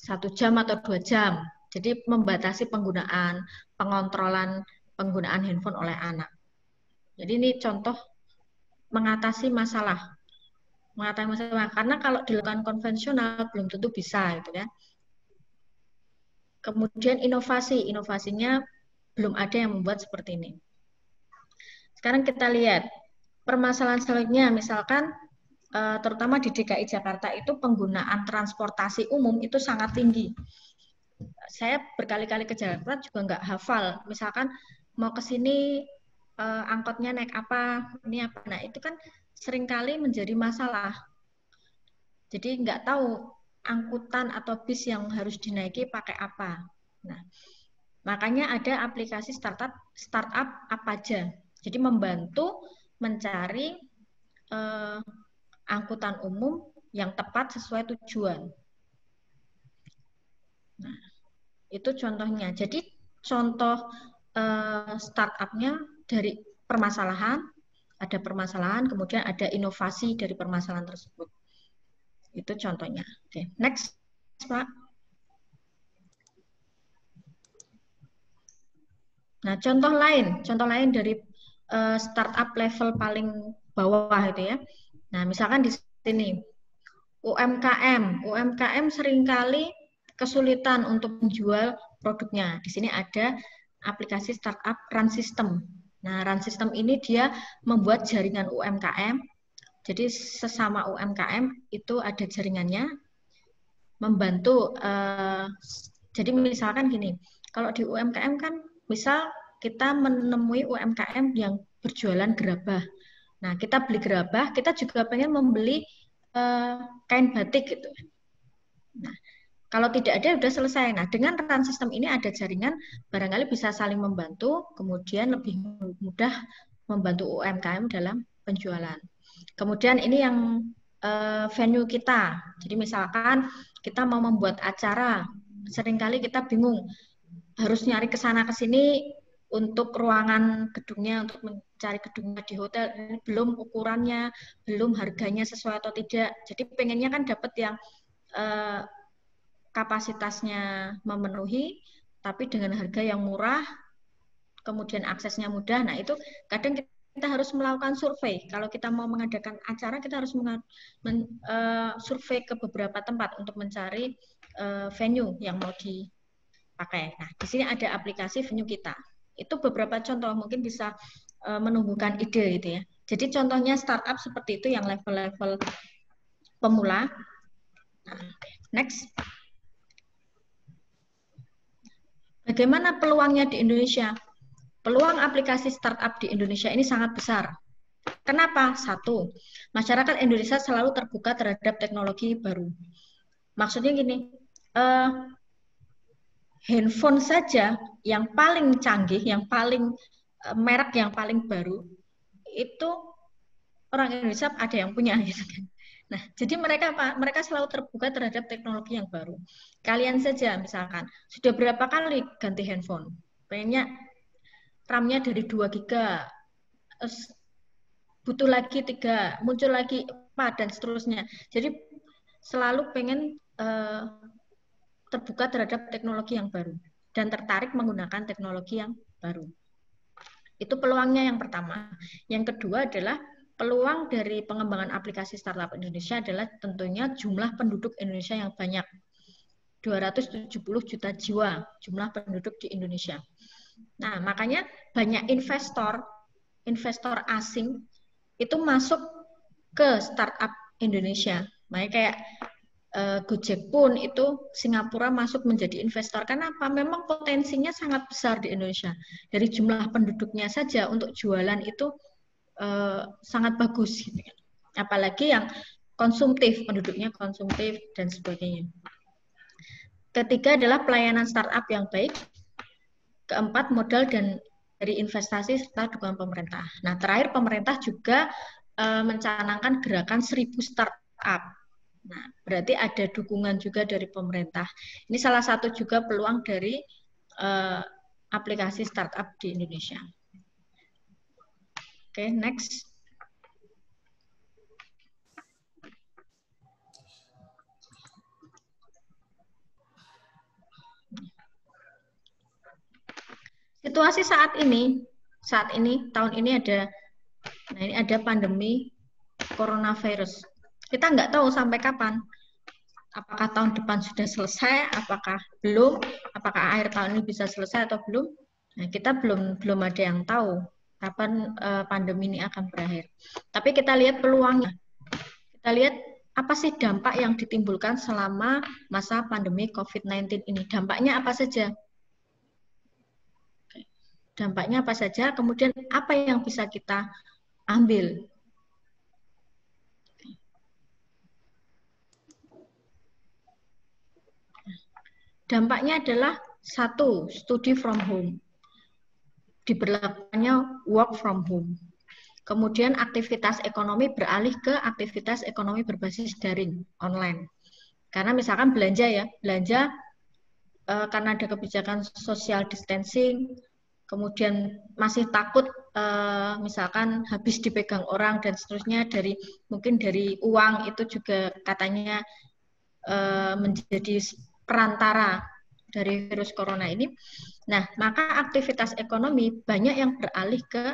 1 jam atau 2 jam. Jadi membatasi pengontrolan penggunaan handphone oleh anak. Jadi ini contoh mengatasi masalah. mengatasi masalah. Karena kalau dilakukan konvensional belum tentu bisa, gitu ya. Kemudian inovasinya belum ada yang membuat seperti ini. Sekarang kita lihat permasalahan selanjutnya, misalkan terutama di DKI Jakarta itu penggunaan transportasi umum itu sangat tinggi. Saya berkali-kali ke Jakarta juga nggak hafal. Misalkan mau ke sini angkotnya naik apa, ini apa. Nah itu kan seringkali menjadi masalah. Jadi nggak tahu angkutan atau bis yang harus dinaiki pakai apa. Nah makanya ada aplikasi startup apa aja. Jadi membantu mencari angkutan umum yang tepat sesuai tujuan. Nah, itu contohnya. Jadi contoh startupnya dari permasalahan, ada permasalahan, kemudian ada inovasi dari permasalahan tersebut. Itu contohnya. Oke, next, Pak. Nah, contoh lain dari startup level paling bawah itu ya. Nah, misalkan di sini UMKM seringkali kesulitan untuk menjual produknya. Di sini ada aplikasi startup Run System. Nah, Run System ini dia membuat jaringan UMKM. Jadi sesama UMKM itu ada jaringannya, membantu. Jadi misalkan gini, kalau di UMKM kan, misal kita menemui UMKM yang berjualan gerabah. Nah, kita beli gerabah, kita juga pengen membeli kain batik gitu. Nah, kalau tidak ada udah selesai. Nah, dengan Run System ini ada jaringan, barangkali bisa saling membantu, kemudian lebih mudah membantu UMKM dalam penjualan. Kemudian ini yang venue kita. Jadi misalkan kita mau membuat acara, seringkali kita bingung harus nyari ke sana ke sini untuk ruangan gedungnya, untuk mencari gedungnya di hotel, ini belum ukurannya, belum harganya sesuai atau tidak. Jadi pengennya kan dapat yang kapasitasnya memenuhi, tapi dengan harga yang murah, kemudian aksesnya mudah. Nah itu kadang kita harus melakukan survei. Kalau kita mau mengadakan acara, kita harus survei ke beberapa tempat untuk mencari venue yang mau dipakai. Nah di sini ada aplikasi venue kita. Itu beberapa contoh, mungkin bisa menumbuhkan ide gitu ya. Jadi contohnya startup seperti itu yang level-level pemula. Nah, next. Bagaimana peluangnya di Indonesia? Peluang aplikasi startup di Indonesia ini sangat besar. Kenapa? Satu, masyarakat Indonesia selalu terbuka terhadap teknologi baru. Maksudnya gini, handphone saja yang paling canggih, yang paling merek yang paling baru, itu orang Indonesia ada yang punya gitu kan. Nah, jadi mereka selalu terbuka terhadap teknologi yang baru. Kalian saja misalkan sudah berapa kali ganti handphone? Pengennya RAM-nya dari 2 GB, butuh lagi 3, muncul lagi 4 dan seterusnya. Jadi selalu pengen terbuka terhadap teknologi yang baru dan tertarik menggunakan teknologi yang baru. Itu peluangnya yang pertama. Yang kedua adalah peluang dari pengembangan aplikasi startup Indonesia adalah tentunya jumlah penduduk Indonesia yang banyak. 270 juta jiwa jumlah penduduk di Indonesia. Nah, makanya banyak investor asing itu masuk ke startup Indonesia. Makanya kayak Gojek pun itu Singapura masuk menjadi investor. Kenapa? Memang potensinya sangat besar di Indonesia. Dari jumlah penduduknya saja untuk jualan itu sangat bagus. Gitu. Apalagi yang konsumtif, penduduknya konsumtif dan sebagainya. Ketiga adalah pelayanan startup yang baik. Keempat, modal dan dari investasi serta dukungan pemerintah. Nah, terakhir pemerintah juga mencanangkan gerakan 1000 startup. Nah, berarti ada dukungan juga dari pemerintah. Ini salah satu juga peluang dari aplikasi startup di Indonesia. Oke, next. Situasi saat ini tahun ini ada pandemi coronavirus. Kita nggak tahu sampai kapan. Apakah tahun depan sudah selesai, apakah belum, apakah akhir tahun ini bisa selesai atau belum. Nah, kita belum ada yang tahu kapan pandemi ini akan berakhir. Tapi kita lihat peluangnya. Kita lihat apa sih dampak yang ditimbulkan selama masa pandemi COVID-19 ini. Dampaknya apa saja? Dampaknya apa saja, kemudian apa yang bisa kita ambil. Dampaknya adalah satu, studi from home. Diberlakukannya work from home. Kemudian aktivitas ekonomi beralih ke aktivitas ekonomi berbasis daring, online. Karena misalkan belanja ya, belanja karena ada kebijakan social distancing, kemudian masih takut misalkan habis dipegang orang dan seterusnya, mungkin dari uang itu juga katanya menjadi perantara dari virus corona ini. Nah, maka aktivitas ekonomi banyak yang beralih ke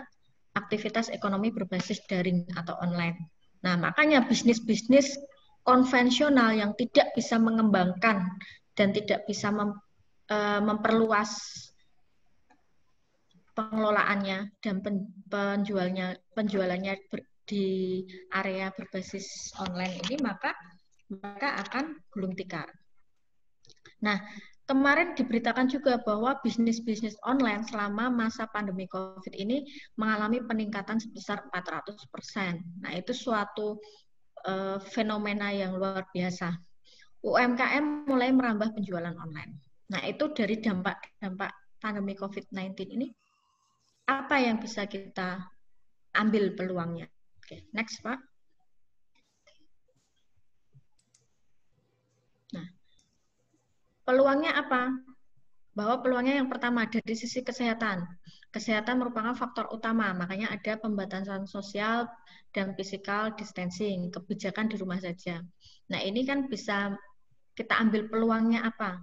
aktivitas ekonomi berbasis daring atau online. Nah, makanya bisnis-bisnis konvensional yang tidak bisa mengembangkan dan tidak bisa memperluas pengelolaannya dan penjualannya di area berbasis online ini, maka akan gulung tikar. Nah, kemarin diberitakan juga bahwa bisnis-bisnis online selama masa pandemi COVID ini mengalami peningkatan sebesar 400%. Nah, itu suatu fenomena yang luar biasa. UMKM mulai merambah penjualan online. Nah, itu dari dampak pandemi COVID-19 ini, apa yang bisa kita ambil peluangnya? Oke, next, Pak. Nah, peluangnya apa? Bahwa peluangnya yang pertama dari sisi kesehatan. Kesehatan merupakan faktor utama, makanya ada pembatasan sosial dan physical distancing, kebijakan di rumah saja. Nah, ini kan bisa kita ambil peluangnya apa?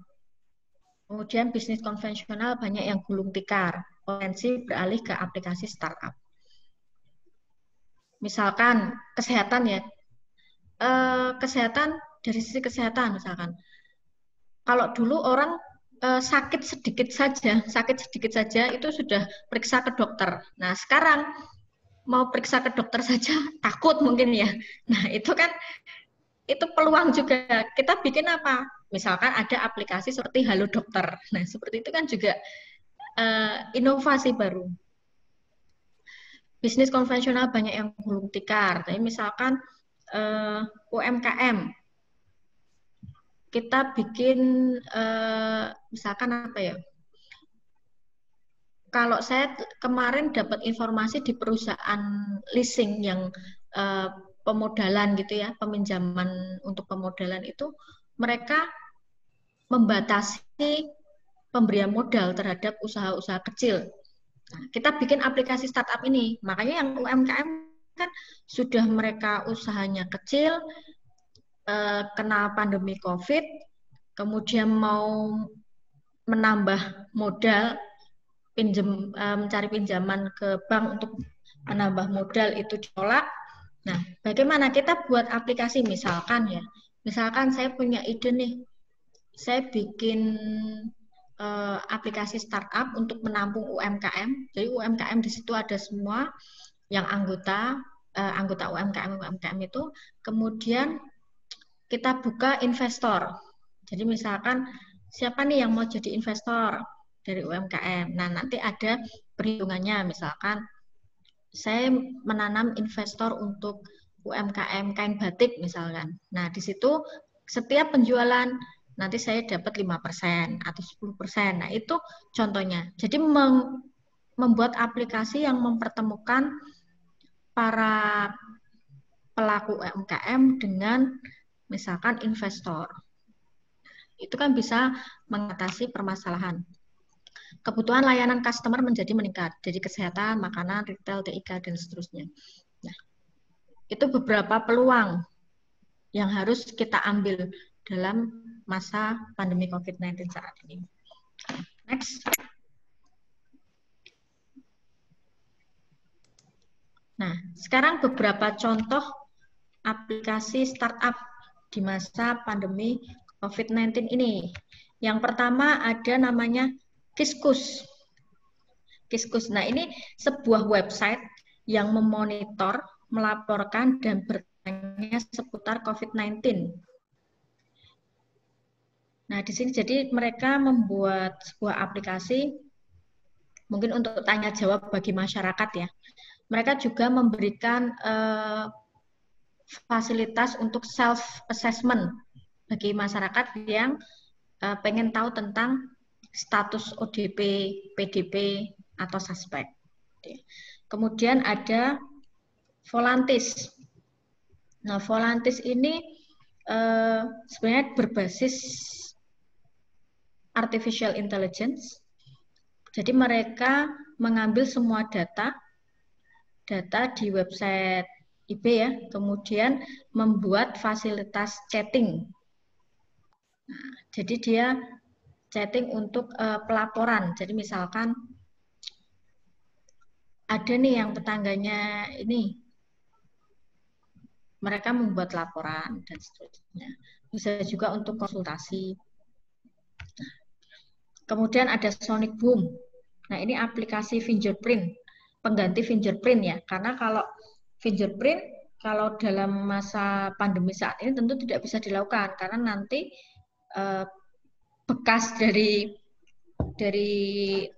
Kemudian bisnis konvensional banyak yang gulung tikar, potensi beralih ke aplikasi startup. Misalkan kesehatan ya, kesehatan dari sisi kesehatan misalkan. Kalau dulu orang sakit sedikit saja itu sudah periksa ke dokter. Nah, sekarang mau periksa ke dokter saja takut mungkin ya. Nah, itu kan itu peluang juga. Kita bikin apa? Misalkan ada aplikasi seperti Halo Dokter. Nah, seperti itu kan juga inovasi baru. Bisnis konvensional banyak yang gulung tikar. Tapi misalkan UMKM, kita bikin misalkan apa ya? Kalau saya kemarin dapat informasi di perusahaan leasing yang pemodalan gitu ya, peminjaman untuk pemodalan itu, mereka membatasi pemberian modal terhadap usaha-usaha kecil. Nah, kita bikin aplikasi startup ini, makanya yang UMKM kan sudah mereka usahanya kecil, kena pandemi COVID, kemudian mau menambah modal, mencari pinjaman ke bank untuk menambah modal itu ditolak. Nah, bagaimana kita buat aplikasi misalkan ya, misalkan saya punya ide nih, saya bikin aplikasi startup untuk menampung UMKM. Jadi UMKM di situ ada semua yang anggota UMKM itu. Kemudian kita buka investor. Jadi misalkan siapa nih yang mau jadi investor dari UMKM. Nah, nanti ada perhitungannya. Misalkan saya menanam investor untuk UMKM kain batik misalkan. Nah, di situ setiap penjualan nanti saya dapat 5% atau 10%. Nah, itu contohnya. Jadi membuat aplikasi yang mempertemukan para pelaku UMKM dengan misalkan investor. Itu kan bisa mengatasi permasalahan. Kebutuhan layanan customer menjadi meningkat. Jadi kesehatan, makanan, retail, TIK, dan seterusnya. Nah, itu beberapa peluang yang harus kita ambil dalam masa pandemi COVID-19 saat ini. Next. Nah, sekarang beberapa contoh aplikasi startup di masa pandemi COVID-19 ini. Yang pertama ada namanya Kiskus. Kiskus. Nah, ini sebuah website yang memonitor, melaporkan, dan bertanya seputar COVID-19. Nah, di sini jadi mereka membuat sebuah aplikasi mungkin untuk tanya jawab bagi masyarakat ya. Mereka juga memberikan fasilitas untuk self assessment bagi masyarakat yang pengen tahu tentang status ODP, PDP atau suspek. Kemudian ada Volantis. Nah, Volantis ini sebenarnya berbasis artificial intelligence. Jadi mereka mengambil semua data di website IB ya, kemudian membuat fasilitas chatting. Nah, jadi dia chatting untuk pelaporan. Jadi misalkan ada nih yang tetangganya ini, mereka membuat laporan dan seterusnya. Bisa juga untuk konsultasi. Kemudian ada Sonic Boom. Nah, ini aplikasi fingerprint, pengganti fingerprint ya. Karena kalau fingerprint, kalau dalam masa pandemi saat ini tentu tidak bisa dilakukan. Karena nanti bekas dari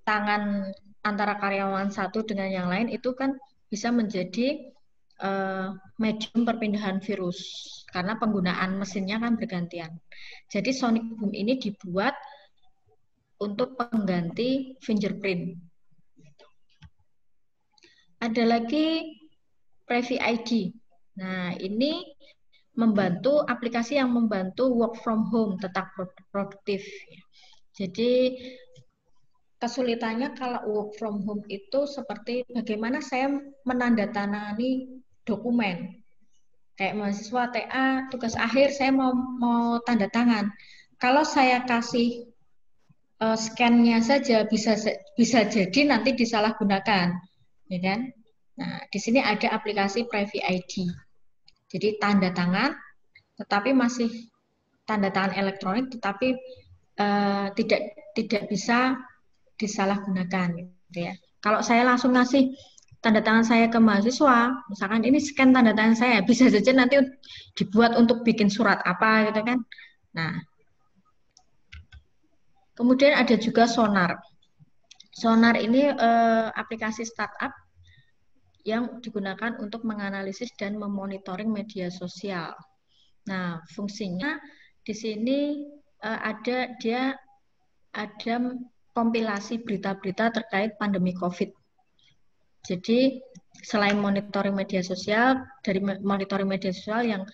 tangan antara karyawan satu dengan yang lain itu kan bisa menjadi medium perpindahan virus. Karena penggunaan mesinnya kan bergantian. Jadi Sonic Boom ini dibuat untuk pengganti fingerprint. Ada lagi Privy ID. Nah, ini membantu aplikasi yang membantu work from home tetap produktif. Jadi kesulitannya kalau work from home itu seperti bagaimana saya menandatangani dokumen. Kayak mahasiswa TA, tugas akhir saya mau tanda tangan. Kalau saya kasih scan-nya saja bisa jadi nanti disalahgunakan, ya kan? Nah, di sini ada aplikasi Privy ID. Jadi tanda tangan, tetapi masih tanda tangan elektronik, tetapi tidak bisa disalahgunakan, gitu ya. Kalau saya langsung ngasih tanda tangan saya ke mahasiswa, misalkan ini scan tanda tangan saya, bisa saja nanti dibuat untuk bikin surat apa, gitu kan? Nah. Kemudian ada juga Sonar. Sonar ini aplikasi startup yang digunakan untuk menganalisis dan memonitoring media sosial. Nah, fungsinya di sini ada kompilasi berita-berita terkait pandemi COVID. Jadi selain monitoring media sosial, dari monitoring media sosial yang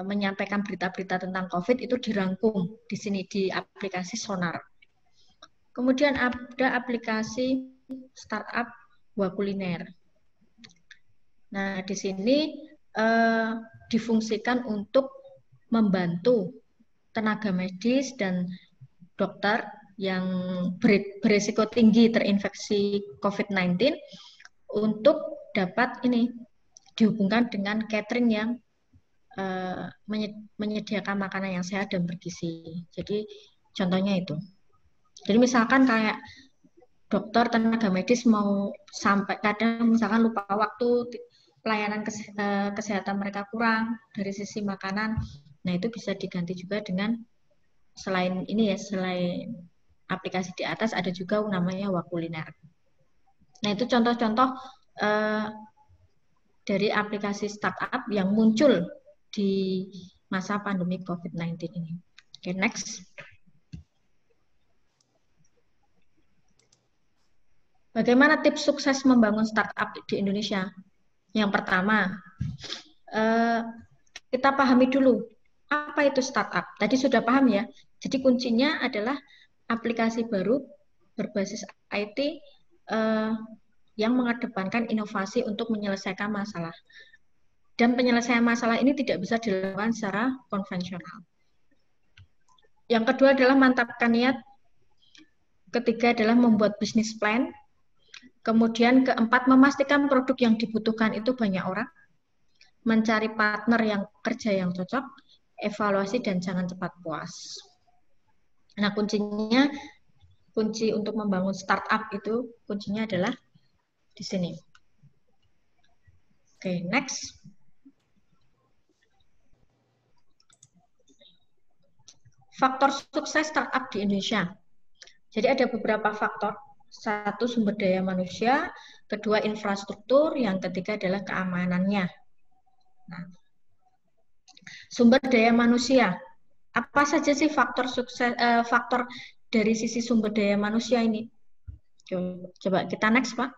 menyampaikan berita-berita tentang COVID itu dirangkum di sini di aplikasi Sonar. Kemudian ada aplikasi startup Wakuliner. Nah, di sini difungsikan untuk membantu tenaga medis dan dokter yang berisiko tinggi terinfeksi COVID-19 untuk dapat dihubungkan dengan catering yang menyediakan makanan yang sehat dan bergizi. Jadi contohnya itu. Jadi misalkan kayak dokter, tenaga medis mau sampai kadang misalkan lupa waktu, pelayanan kesehatan mereka kurang dari sisi makanan. Nah, itu bisa diganti juga dengan selain aplikasi di atas ada juga namanya Wakuliner. Nah, itu contoh-contoh dari aplikasi startup yang muncul di masa pandemi COVID-19 ini. Oke, next. Bagaimana tips sukses membangun startup di Indonesia? Yang pertama, kita pahami dulu apa itu startup. Tadi sudah paham ya. Jadi kuncinya adalah aplikasi baru berbasis IT yang mengedepankan inovasi untuk menyelesaikan masalah. Dan penyelesaian masalah ini tidak bisa dilakukan secara konvensional. Yang kedua adalah mantapkan niat. Ketiga adalah membuat bisnis plan. Kemudian keempat, memastikan produk yang dibutuhkan itu banyak orang. mencari partner yang kerja yang cocok, evaluasi, dan jangan cepat puas. Nah, kunci untuk membangun startup itu kuncinya adalah di sini. Oke, next. Faktor sukses startup di Indonesia. Jadi ada beberapa faktor. Satu, sumber daya manusia. Kedua, infrastruktur. Yang ketiga adalah keamanannya. Nah, sumber daya manusia. Apa saja sih faktor sukses, faktor dari sisi sumber daya manusia ini? Coba kita next, Pak.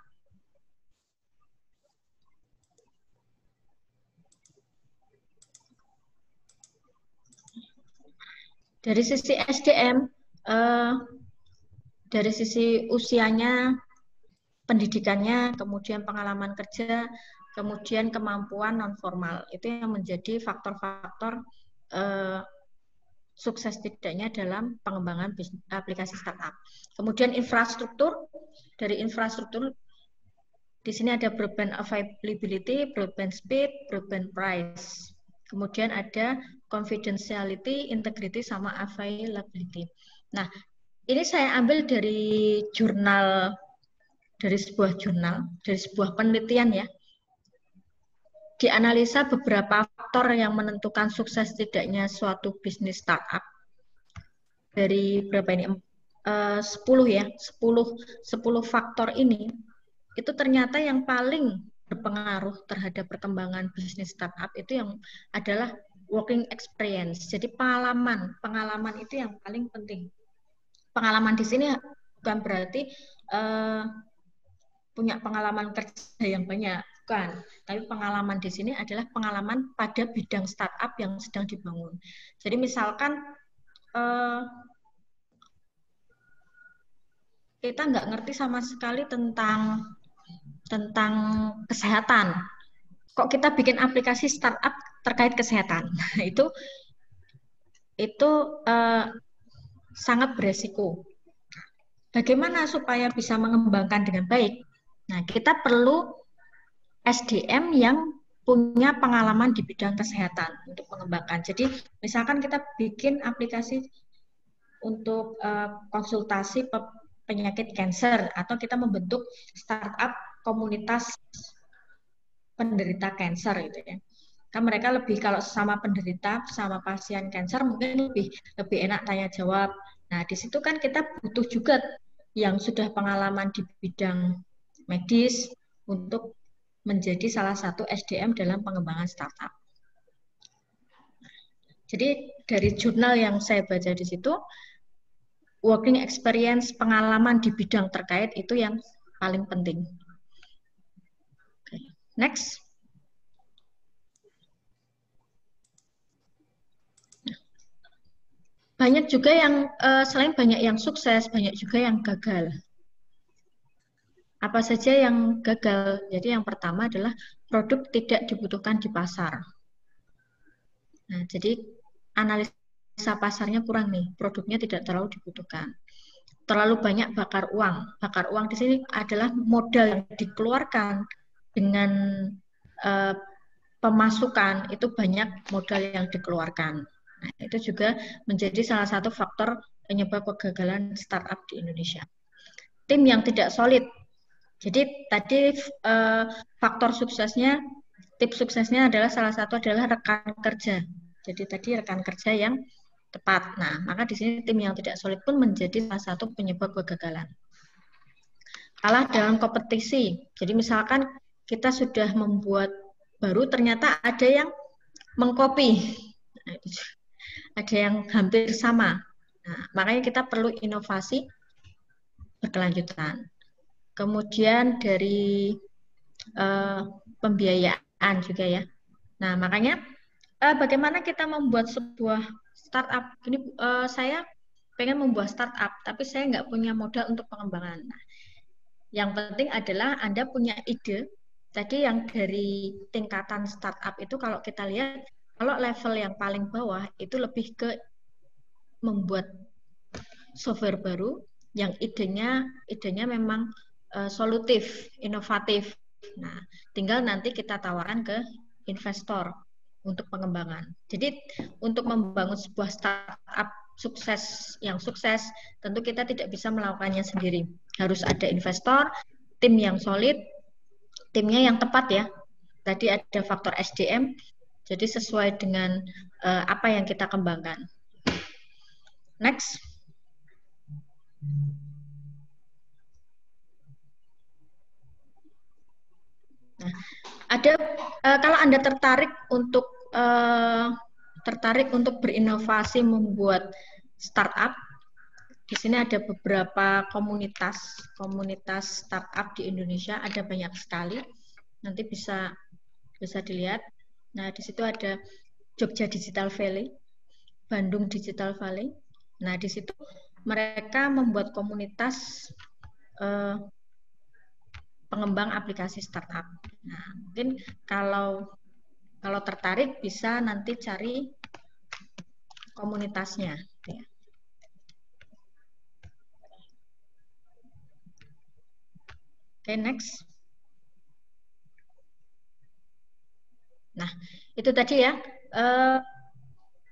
Dari sisi SDM, dari sisi usianya, pendidikannya, kemudian pengalaman kerja, kemudian kemampuan non formal, itu yang menjadi faktor-faktor sukses tidaknya dalam pengembangan aplikasi startup. Kemudian infrastruktur, dari infrastruktur di sini ada broadband availability, broadband speed, broadband price. Kemudian ada confidentiality, integrity, sama availability. Nah, ini saya ambil dari jurnal, dari sebuah jurnal, dari sebuah penelitian ya. Dianalisa beberapa faktor yang menentukan sukses tidaknya suatu bisnis startup. Dari berapa ini? 10 ya, 10 faktor ini, itu ternyata yang paling berpengaruh terhadap perkembangan bisnis startup itu yang adalah working experience. Jadi pengalaman itu yang paling penting. Pengalaman di sini bukan berarti punya pengalaman kerja yang banyak, bukan. Tapi pengalaman di sini adalah pengalaman pada bidang startup yang sedang dibangun. Jadi misalkan kita nggak ngerti sama sekali tentang kesehatan. Kok kita bikin aplikasi startup terkait kesehatan? Itu sangat beresiko. Bagaimana supaya bisa mengembangkan dengan baik? Nah, kita perlu SDM yang punya pengalaman di bidang kesehatan untuk mengembangkan. Jadi, misalkan kita bikin aplikasi untuk konsultasi penyakit kanker, atau kita membentuk startup komunitas penderita kanker gitu ya. Kan mereka lebih, kalau sama penderita, sama pasien kanker mungkin lebih enak tanya jawab. Nah, di situ kan kita butuh juga yang sudah pengalaman di bidang medis untuk menjadi salah satu SDM dalam pengembangan startup. Jadi dari jurnal yang saya baca di situ, working experience, pengalaman di bidang terkait itu yang paling penting. Okay. Next. Banyak juga yang, selain banyak yang sukses, banyak juga yang gagal. Apa saja yang gagal? Jadi yang pertama adalah produk tidak dibutuhkan di pasar. Nah, jadi analisa pasarnya kurang nih, produknya tidak terlalu dibutuhkan. Terlalu banyak bakar uang. Bakar uang di sini adalah modal yang dikeluarkan dengan pemasukan, itu banyak modal yang dikeluarkan. Nah, itu juga menjadi salah satu faktor penyebab kegagalan startup di Indonesia. Tim yang tidak solid. Jadi tadi faktor suksesnya, tips suksesnya adalah salah satu adalah rekan kerja. Jadi tadi rekan kerja yang tepat. Nah, maka di sini tim yang tidak solid pun menjadi salah satu penyebab kegagalan. Kalah dalam kompetisi. Jadi misalkan kita sudah membuat baru, ternyata ada yang mengcopy. Ada yang hampir sama. Nah, makanya kita perlu inovasi berkelanjutan. Kemudian dari pembiayaan juga ya. Nah, makanya bagaimana kita membuat sebuah startup. Ini saya pengen membuat startup, tapi saya nggak punya modal untuk pengembangan. Nah, yang penting adalah Anda punya ide. Tadi yang dari tingkatan startup itu kalau kita lihat, kalau level yang paling bawah itu lebih ke membuat software baru yang idenya memang solutif, inovatif. Nah, tinggal nanti kita tawarkan ke investor untuk pengembangan. Jadi untuk membangun sebuah startup yang sukses, tentu kita tidak bisa melakukannya sendiri. Harus ada investor, tim yang solid, timnya yang tepat ya. Tadi ada faktor SDM, jadi sesuai dengan apa yang kita kembangkan. Next. Nah, ada kalau Anda tertarik untuk berinovasi membuat startup, di sini ada beberapa komunitas startup di Indonesia, ada banyak sekali. Nanti bisa dilihat. Nah, di situ ada Jogja Digital Valley, Bandung Digital Valley. Nah, di situ mereka membuat komunitas pengembang aplikasi startup. Nah, mungkin kalau tertarik bisa nanti cari komunitasnya. Ya. Oke, next. Nah, itu tadi ya.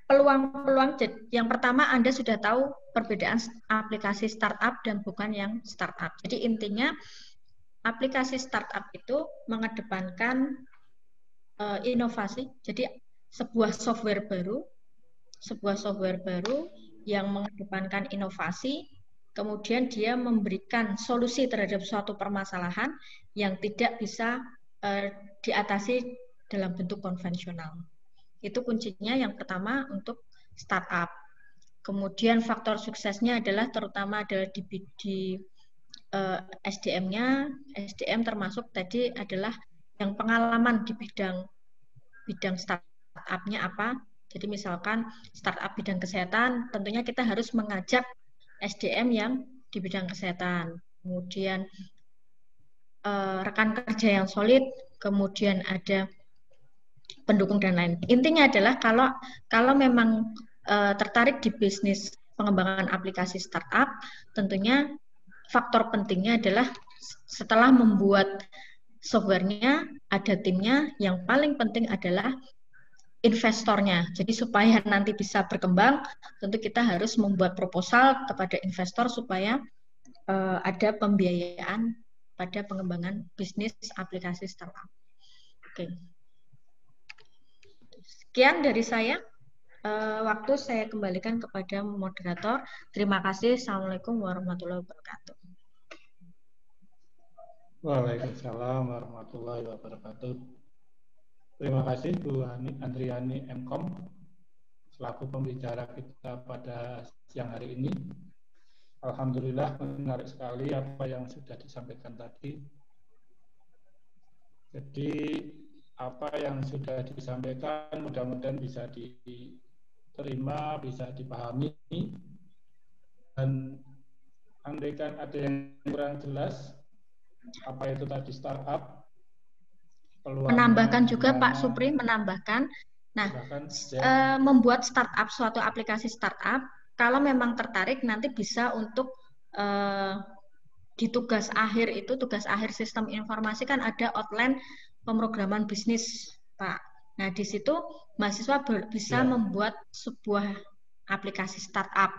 Peluang-peluang. Yang pertama, Anda sudah tahu perbedaan aplikasi startup dan bukan yang startup. Jadi intinya aplikasi startup itu mengedepankan inovasi. Jadi sebuah software baru yang mengedepankan inovasi, kemudian dia memberikan solusi terhadap suatu permasalahan yang tidak bisa diatasi dalam bentuk konvensional. Itu kuncinya yang pertama untuk startup. Kemudian faktor suksesnya adalah terutama adalah di SDM-nya. SDM termasuk tadi adalah yang pengalaman di bidang startup-nya apa. Jadi misalkan startup bidang kesehatan, tentunya kita harus mengajak SDM yang di bidang kesehatan. Kemudian rekan kerja yang solid, kemudian ada pendukung dan lain. Intinya adalah kalau memang tertarik di bisnis pengembangan aplikasi startup, tentunya faktor pentingnya adalah setelah membuat softwarenya, ada timnya, yang paling penting adalah investornya. Jadi supaya nanti bisa berkembang, tentu kita harus membuat proposal kepada investor supaya ada pembiayaan pada pengembangan bisnis aplikasi startup. Oke. Sekian dari saya. Waktu saya kembalikan kepada moderator. Terima kasih. Assalamualaikum warahmatullahi wabarakatuh. Waalaikumsalam warahmatullahi wabarakatuh. Terima kasih Bu Andriani Mkom selaku pembicara kita pada siang hari ini. Alhamdulillah menarik sekali apa yang sudah disampaikan tadi. Jadi apa yang sudah disampaikan mudah-mudahan bisa diterima, bisa dipahami, dan andaikan ada yang kurang jelas apa itu tadi startup, menambahkan juga Pak Supri menambahkan, nah membuat startup, suatu aplikasi startup, kalau memang tertarik nanti bisa untuk di tugas akhir itu, tugas akhir sistem informasi kan ada outline pemrograman bisnis, Pak. Nah, di situ mahasiswa bisa membuat sebuah aplikasi startup.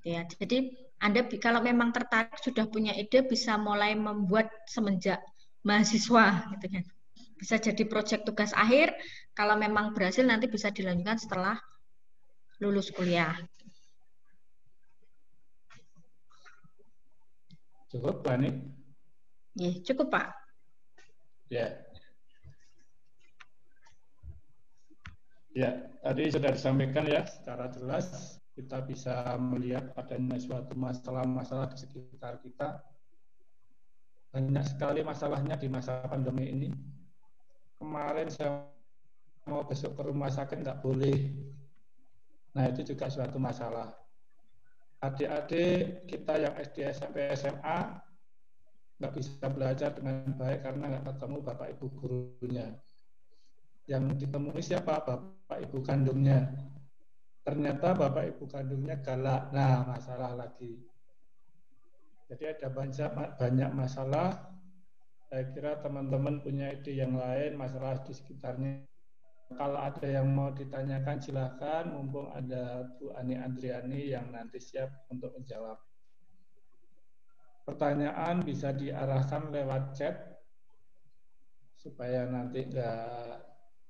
Ya, jadi Anda kalau memang tertarik sudah punya ide bisa mulai membuat semenjak mahasiswa, gitu kan. Bisa jadi proyek tugas akhir. Kalau memang berhasil nanti bisa dilanjutkan setelah lulus kuliah. Cukup, Pak Nik? Ya, cukup, Pak. Ya. Ya, tadi sudah disampaikan ya secara jelas. Kita bisa melihat adanya suatu masalah-masalah di sekitar kita. Banyak sekali masalahnya di masa pandemi ini. Kemarin saya mau besok ke rumah sakit nggak boleh. Nah, itu juga suatu masalah. Adik-adik kita yang SD, SMP, SMA nggak bisa belajar dengan baik karena nggak ketemu bapak ibu gurunya. Yang ditemui siapa? Bapak ibu kandungnya. Ternyata bapak ibu kandungnya galak. Nah, masalah lagi. Jadi ada banyak masalah. Saya kira teman-teman punya ide yang lain, masalah di sekitarnya kalau ada yang mau ditanyakan silahkan, mumpung ada Bu Ani Andriani yang nanti siap untuk menjawab. Pertanyaan bisa diarahkan lewat chat supaya nanti nggak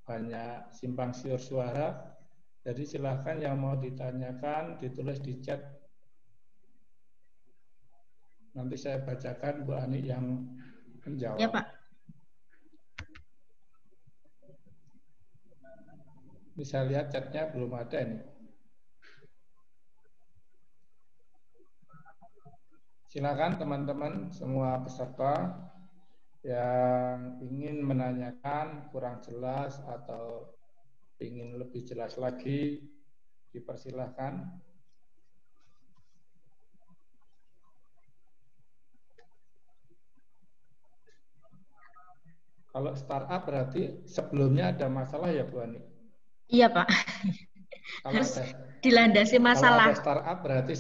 banyak simpang siur suara. Jadi silahkan yang mau ditanyakan ditulis di chat. Nanti saya bacakan Bu Ani yang menjawab. Ya, Pak. Bisa lihat chatnya belum ada ini. Silakan teman-teman semua peserta yang ingin menanyakan kurang jelas atau ingin lebih jelas lagi, dipersilahkan. Kalau startup berarti sebelumnya ada masalah ya Bu Ani? Iya, Pak. Kalau Harus ada, dilandasi masalah. kalau ada startup berarti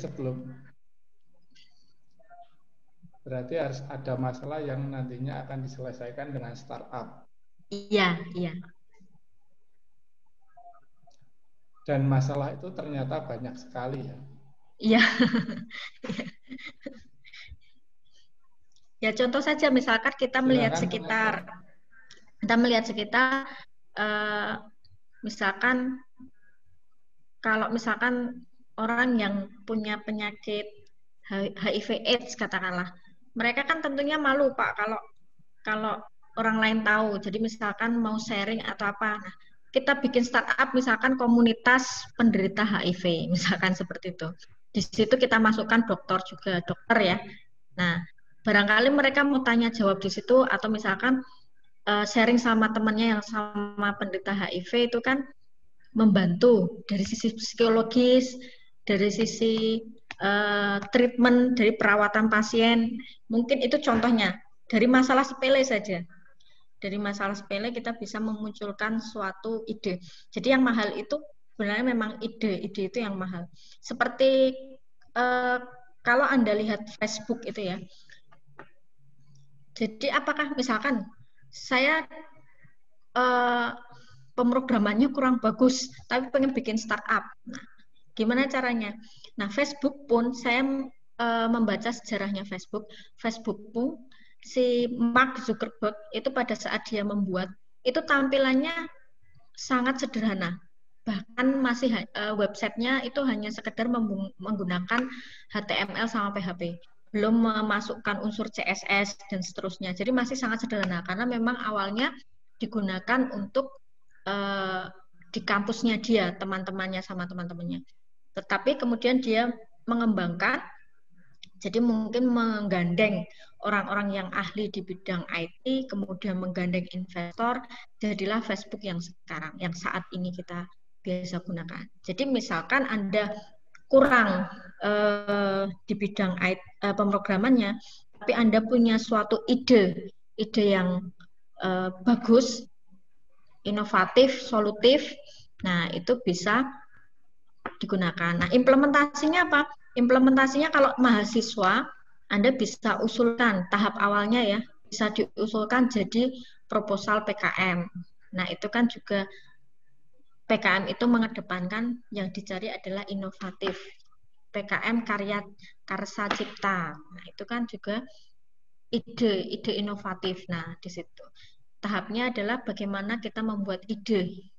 berarti harus ada masalah yang nantinya akan diselesaikan dengan startup. Iya, iya. Dan masalah itu ternyata banyak sekali ya. Iya. Ya, contoh saja misalkan kita melihat Silakan, sekitar, misalkan kalau misalkan orang yang punya penyakit HIV/AIDS katakanlah, mereka kan tentunya malu Pak kalau orang lain tahu. Jadi misalkan mau sharing atau apa, nah, kita bikin startup misalkan komunitas penderita HIV, misalkan seperti itu. Di situ kita masukkan dokter ya. Nah, barangkali mereka mau tanya jawab di situ atau misalkan sharing sama temannya yang sama penderita HIV itu kan membantu dari sisi psikologis, dari sisi treatment, dari perawatan pasien. Mungkin itu contohnya dari masalah sepele saja. Dari masalah sepele kita bisa memunculkan suatu ide. Jadi yang mahal itu sebenarnya memang ide itu yang mahal. Seperti kalau Anda lihat Facebook itu ya. Jadi apakah misalkan saya pemrogramannya kurang bagus, tapi pengen bikin startup. Nah, gimana caranya? Nah, Facebook pun saya membaca sejarahnya Facebook. Facebook pun si Mark Zuckerberg itu pada saat dia membuat itu tampilannya sangat sederhana. Bahkan masih websitenya itu hanya sekedar menggunakan HTML sama PHP. Belum memasukkan unsur CSS dan seterusnya. Jadi masih sangat sederhana karena memang awalnya digunakan untuk di kampusnya dia, teman-temannya sama teman-temannya. Tetapi kemudian dia mengembangkan, jadi mungkin menggandeng orang-orang yang ahli di bidang IT, kemudian menggandeng investor, jadilah Facebook yang sekarang, yang saat ini kita biasa gunakan. Jadi misalkan Anda kurang di bidang pemrogramannya, tapi Anda punya suatu ide yang bagus, inovatif, solutif, nah itu bisa digunakan. Nah, implementasinya apa? Implementasinya kalau mahasiswa, Anda bisa usulkan tahap awalnya ya, bisa diusulkan jadi proposal PKM. Nah, itu kan juga PKM itu mengedepankan yang dicari adalah inovatif. PKM karya karsa cipta. Nah, itu kan juga ide inovatif. Nah, di situ. Tahapnya adalah bagaimana kita membuat ide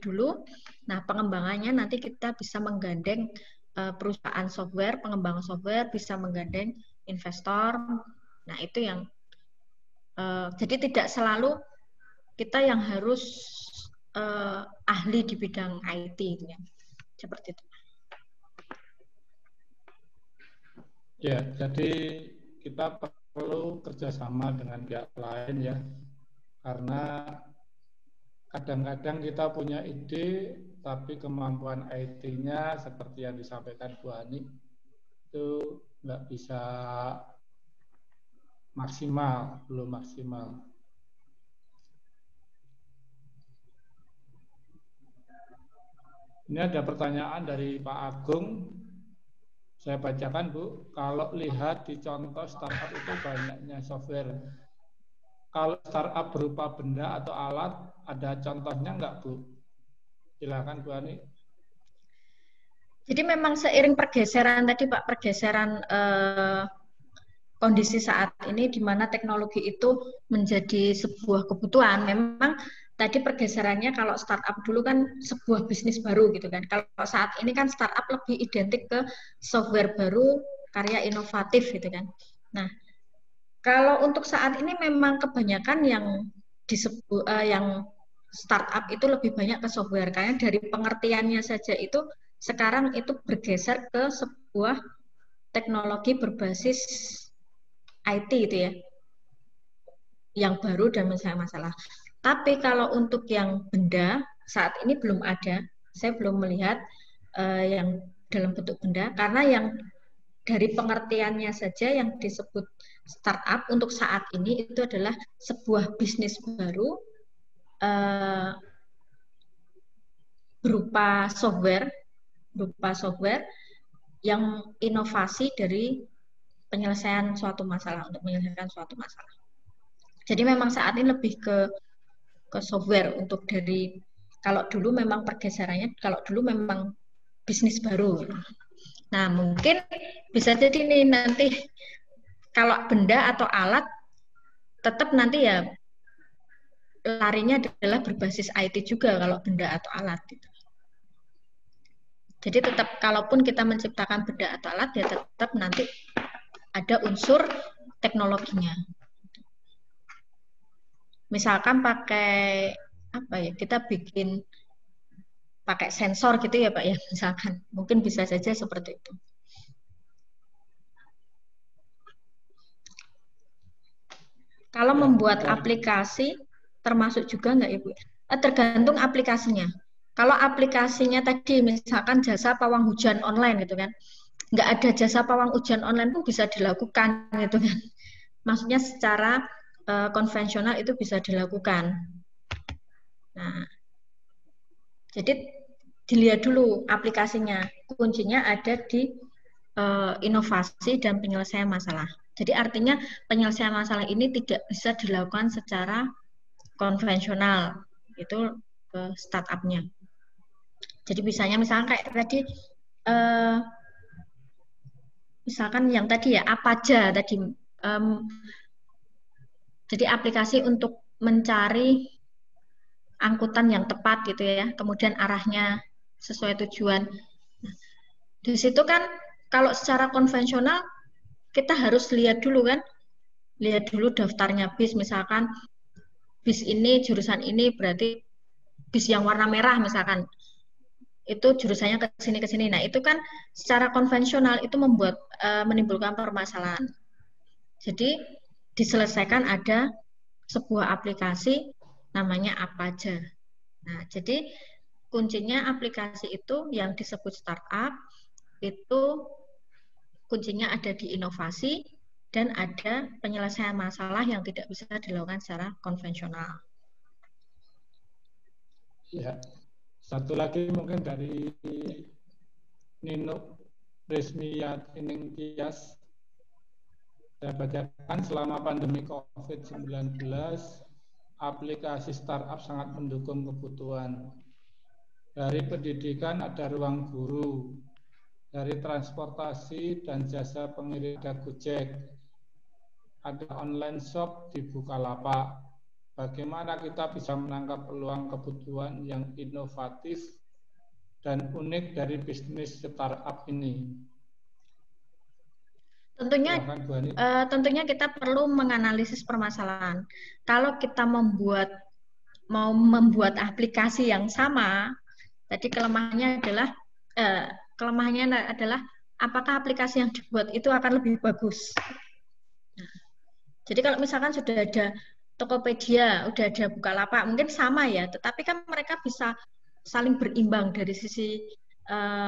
dulu. Nah, pengembangannya nanti kita bisa menggandeng perusahaan software, pengembangan software, bisa menggandeng investor. Nah, itu yang jadi tidak selalu kita yang harus ahli di bidang IT, ya. Seperti itu. Ya, jadi kita perlu kerjasama dengan pihak lain ya, karena kadang-kadang kita punya ide, tapi kemampuan IT-nya seperti yang disampaikan Bu Ani itu nggak bisa maksimal, belum maksimal. Ini ada pertanyaan dari Pak Agung. Saya bacakan, Bu. Kalau lihat di contoh startup itu banyaknya software. Kalau startup berupa benda atau alat, ada contohnya nggak, Bu? Silakan Bu Ani. Jadi memang seiring pergeseran tadi Pak, pergeseran kondisi saat ini di mana teknologi itu menjadi sebuah kebutuhan. Memang tadi pergeserannya kalau startup dulu kan sebuah bisnis baru gitu kan. Kalau saat ini kan startup lebih identik ke software baru, karya inovatif gitu kan. Nah, kalau untuk saat ini memang kebanyakan yang disebut yang startup itu lebih banyak ke software, karena dari pengertiannya saja itu sekarang itu bergeser ke sebuah teknologi berbasis IT itu ya, yang baru dan masalah. Tapi kalau untuk yang benda saat ini belum ada, saya belum melihat yang dalam bentuk benda, karena yang dari pengertiannya saja yang disebut startup untuk saat ini itu adalah sebuah bisnis baru berupa software yang inovasi dari penyelesaian suatu masalah, untuk menyelesaikan suatu masalah. Jadi memang saat ini lebih ke software untuk dari, kalau dulu memang pergeserannya, kalau dulu memang bisnis baru. Nah, mungkin bisa jadi nih nanti kalau benda atau alat tetap nanti ya larinya adalah berbasis IT juga kalau benda atau alat gitu. Jadi tetap kalaupun kita menciptakan benda atau alat ya tetap nanti ada unsur teknologinya. Misalkan pakai apa ya, kita bikin pakai sensor gitu ya Pak ya, misalkan mungkin bisa saja seperti itu. Kalau membuat aplikasi termasuk juga nggak Ibu? Tergantung aplikasinya. Kalau aplikasinya tadi misalkan jasa pawang hujan online gitu kan, nggak ada jasa pawang hujan online pun bisa dilakukan gitu kan. Maksudnya secara konvensional itu bisa dilakukan. Nah, jadi dilihat dulu aplikasinya. Kuncinya ada di inovasi dan penyelesaian masalah. Jadi artinya penyelesaian masalah ini tidak bisa dilakukan secara konvensional, itu ke startupnya. Jadi misalnya kayak tadi, misalkan yang tadi ya Apaja tadi, jadi aplikasi untuk mencari angkutan yang tepat gitu ya, kemudian arahnya sesuai tujuan. Nah, di situ kan kalau secara konvensional kita harus lihat dulu kan, lihat dulu daftarnya bis, misalkan bis ini jurusan ini berarti bis yang warna merah misalkan itu jurusannya ke sini. Nah itu kan secara konvensional itu menimbulkan permasalahan. Jadi diselesaikan ada sebuah aplikasi namanya Apaja. Nah jadi kuncinya aplikasi itu yang disebut startup itu kuncinya ada di inovasi dan ada penyelesaian masalah yang tidak bisa dilakukan secara konvensional. Ya, satu lagi mungkin dari Nino Resmiyat Iningkias. Saya bacakan, selama pandemi COVID-19, aplikasi startup sangat mendukung kebutuhan. Dari pendidikan ada ruang guru, dari transportasi dan jasa pengirim ada Gojek, ada online shop di Bukalapak. Bagaimana kita bisa menangkap peluang kebutuhan yang inovatif dan unik dari bisnis startup ini? Tentunya kita perlu menganalisis permasalahan. Kalau kita mau membuat aplikasi yang sama, tadi kelemahannya adalah apakah aplikasi yang dibuat itu akan lebih bagus. Jadi kalau misalkan sudah ada Tokopedia, udah ada Bukalapak, mungkin sama ya, tetapi kan mereka bisa saling berimbang dari sisi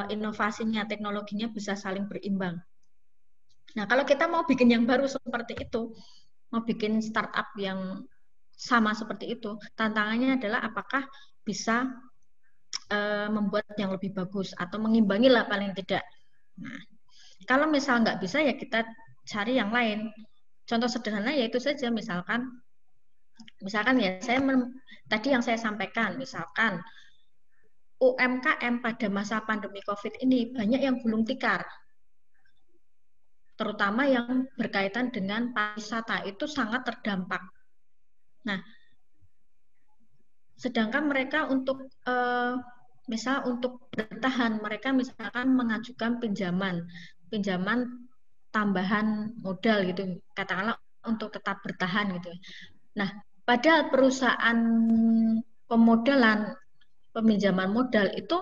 inovasinya, teknologinya bisa saling berimbang. Nah, kalau kita mau bikin yang baru seperti itu, mau bikin startup yang sama seperti itu, tantangannya adalah apakah bisa membuat yang lebih bagus atau mengimbangi lah paling tidak. Nah, kalau misal nggak bisa ya kita cari yang lain. Contoh sederhana yaitu saja misalkan ya tadi yang saya sampaikan, misalkan UMKM pada masa pandemi COVID ini banyak yang gulung tikar. Terutama yang berkaitan dengan pariwisata itu sangat terdampak. Nah, sedangkan mereka untuk misal untuk bertahan, mereka misalkan mengajukan pinjaman tambahan modal gitu, katakanlah untuk tetap bertahan gitu. Nah, padahal perusahaan peminjaman modal itu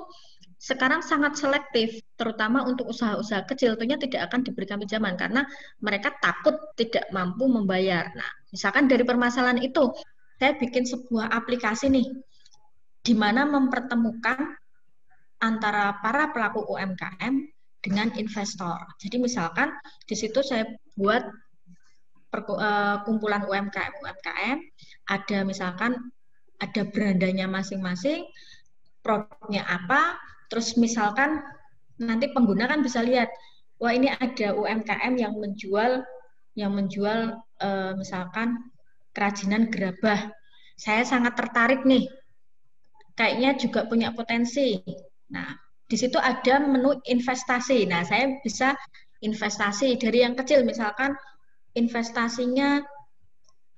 sekarang sangat selektif, terutama untuk usaha-usaha kecil, tentunya tidak akan diberikan pinjaman karena mereka takut tidak mampu membayar. Nah, misalkan dari permasalahan itu, saya bikin sebuah aplikasi nih, di mana mempertemukan antara para pelaku UMKM dengan investor. Jadi misalkan di situ saya buat kumpulan UMKM, ada misalkan ada brandanya masing-masing, produknya apa, terus misalkan nanti pengguna kan bisa lihat, wah ini ada UMKM yang menjual misalkan kerajinan gerabah. Saya sangat tertarik nih, kayaknya juga punya potensi. Nah, di situ ada menu investasi. Nah, saya bisa investasi dari yang kecil, misalkan investasinya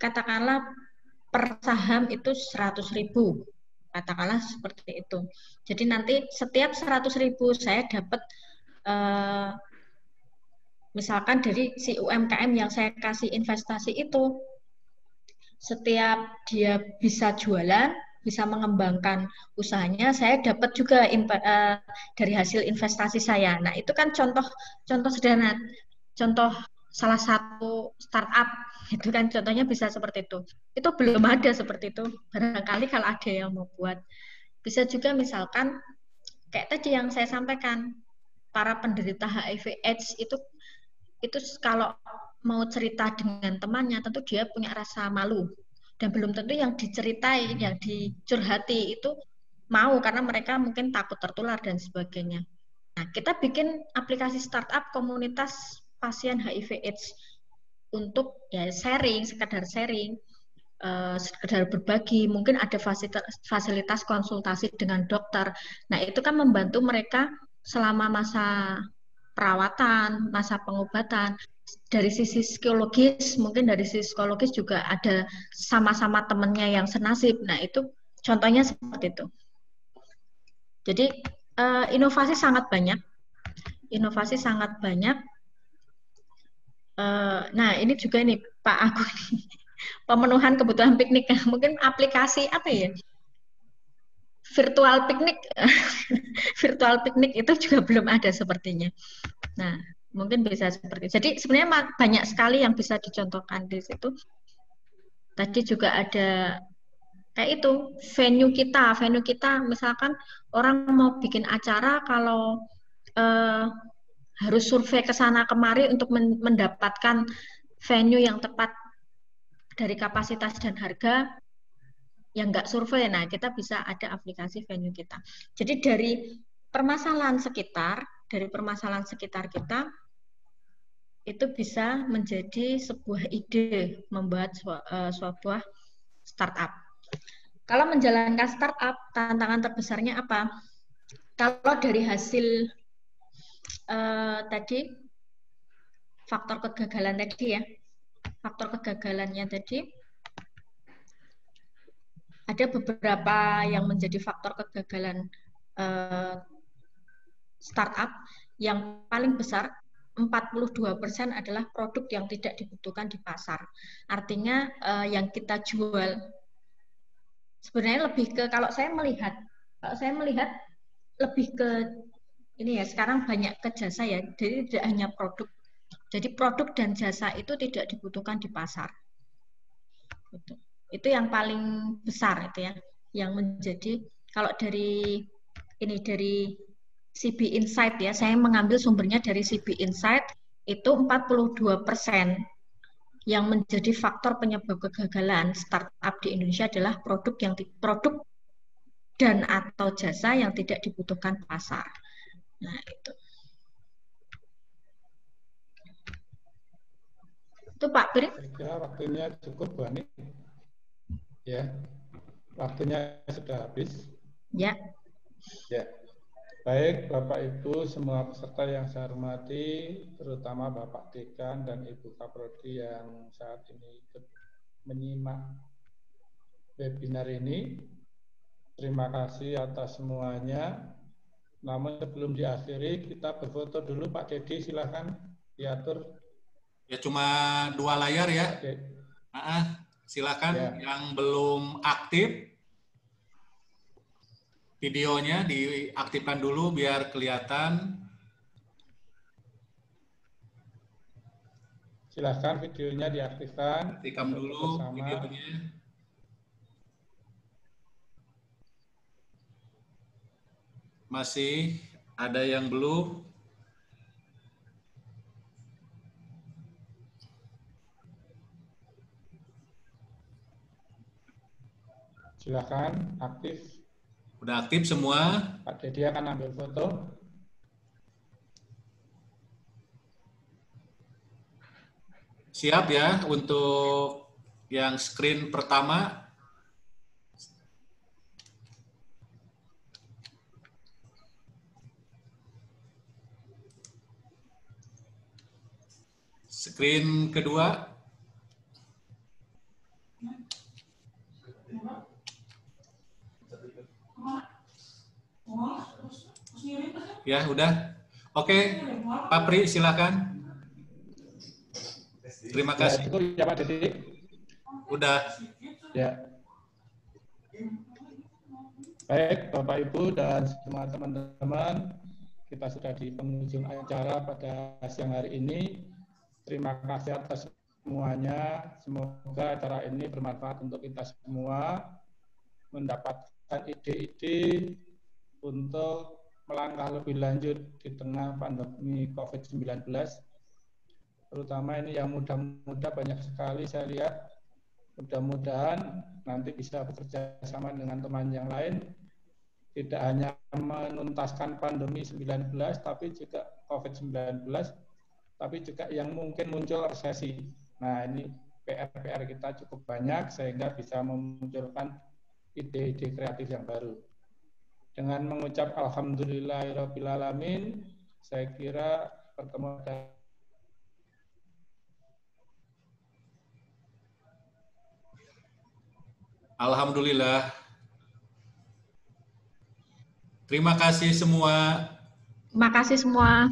katakanlah per saham itu 100.000, katakanlah seperti itu. Jadi nanti setiap 100.000 saya dapat misalkan dari si UMKM yang saya kasih investasi itu, setiap dia bisa jualan, bisa mengembangkan usahanya, saya dapat juga dari hasil investasi saya. Nah, itu kan contoh sederhana, contoh salah satu startup, itu kan contohnya bisa seperti itu. Itu belum ada seperti itu. Barangkali kalau ada yang mau buat. Bisa juga misalkan, kayak tadi yang saya sampaikan, para penderita HIV/AIDS itu kalau mau cerita dengan temannya, tentu dia punya rasa malu. Dan belum tentu yang diceritai, yang dicurhati itu mau, karena mereka mungkin takut tertular dan sebagainya. Nah, kita bikin aplikasi startup komunitas pasien HIV/AIDS untuk ya sharing, sekedar berbagi, mungkin ada fasilitas konsultasi dengan dokter. Nah, itu kan membantu mereka selama masa perawatan, masa pengobatan. Dari sisi psikologis, mungkin dari sisi psikologis juga ada sama-sama temannya yang senasib. Nah, itu contohnya seperti itu. Jadi, inovasi sangat banyak. Nah, ini juga nih Pak Agung, pemenuhan kebutuhan piknik. Mungkin aplikasi apa ya? Virtual piknik. Virtual piknik itu juga belum ada sepertinya. Nah, mungkin bisa seperti itu. Jadi sebenarnya banyak sekali yang bisa dicontohkan di situ. Tadi juga ada kayak itu, venue kita misalkan orang mau bikin acara, kalau harus survei ke sana kemari untuk mendapatkan venue yang tepat dari kapasitas dan harga, yang nggak survei. Nah, kita bisa ada aplikasi venue kita. Jadi dari permasalahan sekitar kita itu bisa menjadi sebuah ide membuat sebuah startup. Kalau menjalankan startup, tantangan terbesarnya apa? Kalau dari hasil tadi faktor kegagalan tadi ya, faktor kegagalannya tadi ada beberapa yang menjadi faktor kegagalan startup. Yang paling besar 42% adalah produk yang tidak dibutuhkan di pasar. Artinya yang kita jual sebenarnya lebih ke, kalau saya melihat lebih ke ini ya, sekarang banyak ke jasa ya, jadi tidak hanya produk. Jadi produk dan jasa itu tidak dibutuhkan di pasar. Itu yang paling besar itu ya, yang menjadi, kalau dari CB Insight ya, saya mengambil sumbernya dari CB Insight, itu 42% yang menjadi faktor penyebab kegagalan startup di Indonesia adalah produk dan atau jasa yang tidak dibutuhkan pasar. Nah, itu Pak Bri. Saya kira waktunya cukup, Bu Ani. Ya, waktunya sudah habis. Ya. Ya. Baik, Bapak Ibu, semua peserta yang saya hormati, terutama Bapak Dekan dan Ibu Kaprodi yang saat ini ikut menyimak webinar ini. Terima kasih atas semuanya. Namun sebelum diakhiri, kita berfoto dulu, Pak Dedi, silahkan diatur. Ya cuma 2 layar ya. Silakan Ya. yang belum aktif videonya diaktifkan dulu biar kelihatan. Silahkan videonya diaktifkan. Aktifkan dulu bersama. videonya. Masih ada yang belum? Silakan aktif. Udah aktif semua? Pak Dedi akan ambil foto. Siap ya untuk yang screen pertama? Screen kedua? Ya, udah. Oke, Pak Pri, silakan. Terima kasih. Ya, Pak Dedi. Udah. Ya. Baik, Bapak Ibu dan semua teman-teman, kita sudah di penghujung acara pada siang hari ini. Terima kasih atas semuanya. Semoga acara ini bermanfaat untuk kita semua, mendapatkan ide-ide untuk melangkah lebih lanjut di tengah pandemi COVID-19. Terutama ini yang muda-muda banyak sekali saya lihat. Mudah-mudahan nanti bisa bekerja sama dengan teman yang lain, tidak hanya menuntaskan pandemi 19, tapi juga COVID-19, tapi juga yang mungkin muncul resesi. Nah, ini PR-PR kita cukup banyak sehingga bisa memunculkan ide-ide kreatif yang baru. Dengan mengucap alhamdulillahirrabbilalamin, saya kira pertemuan Alhamdulillah. Terima kasih semua. Terima kasih semua.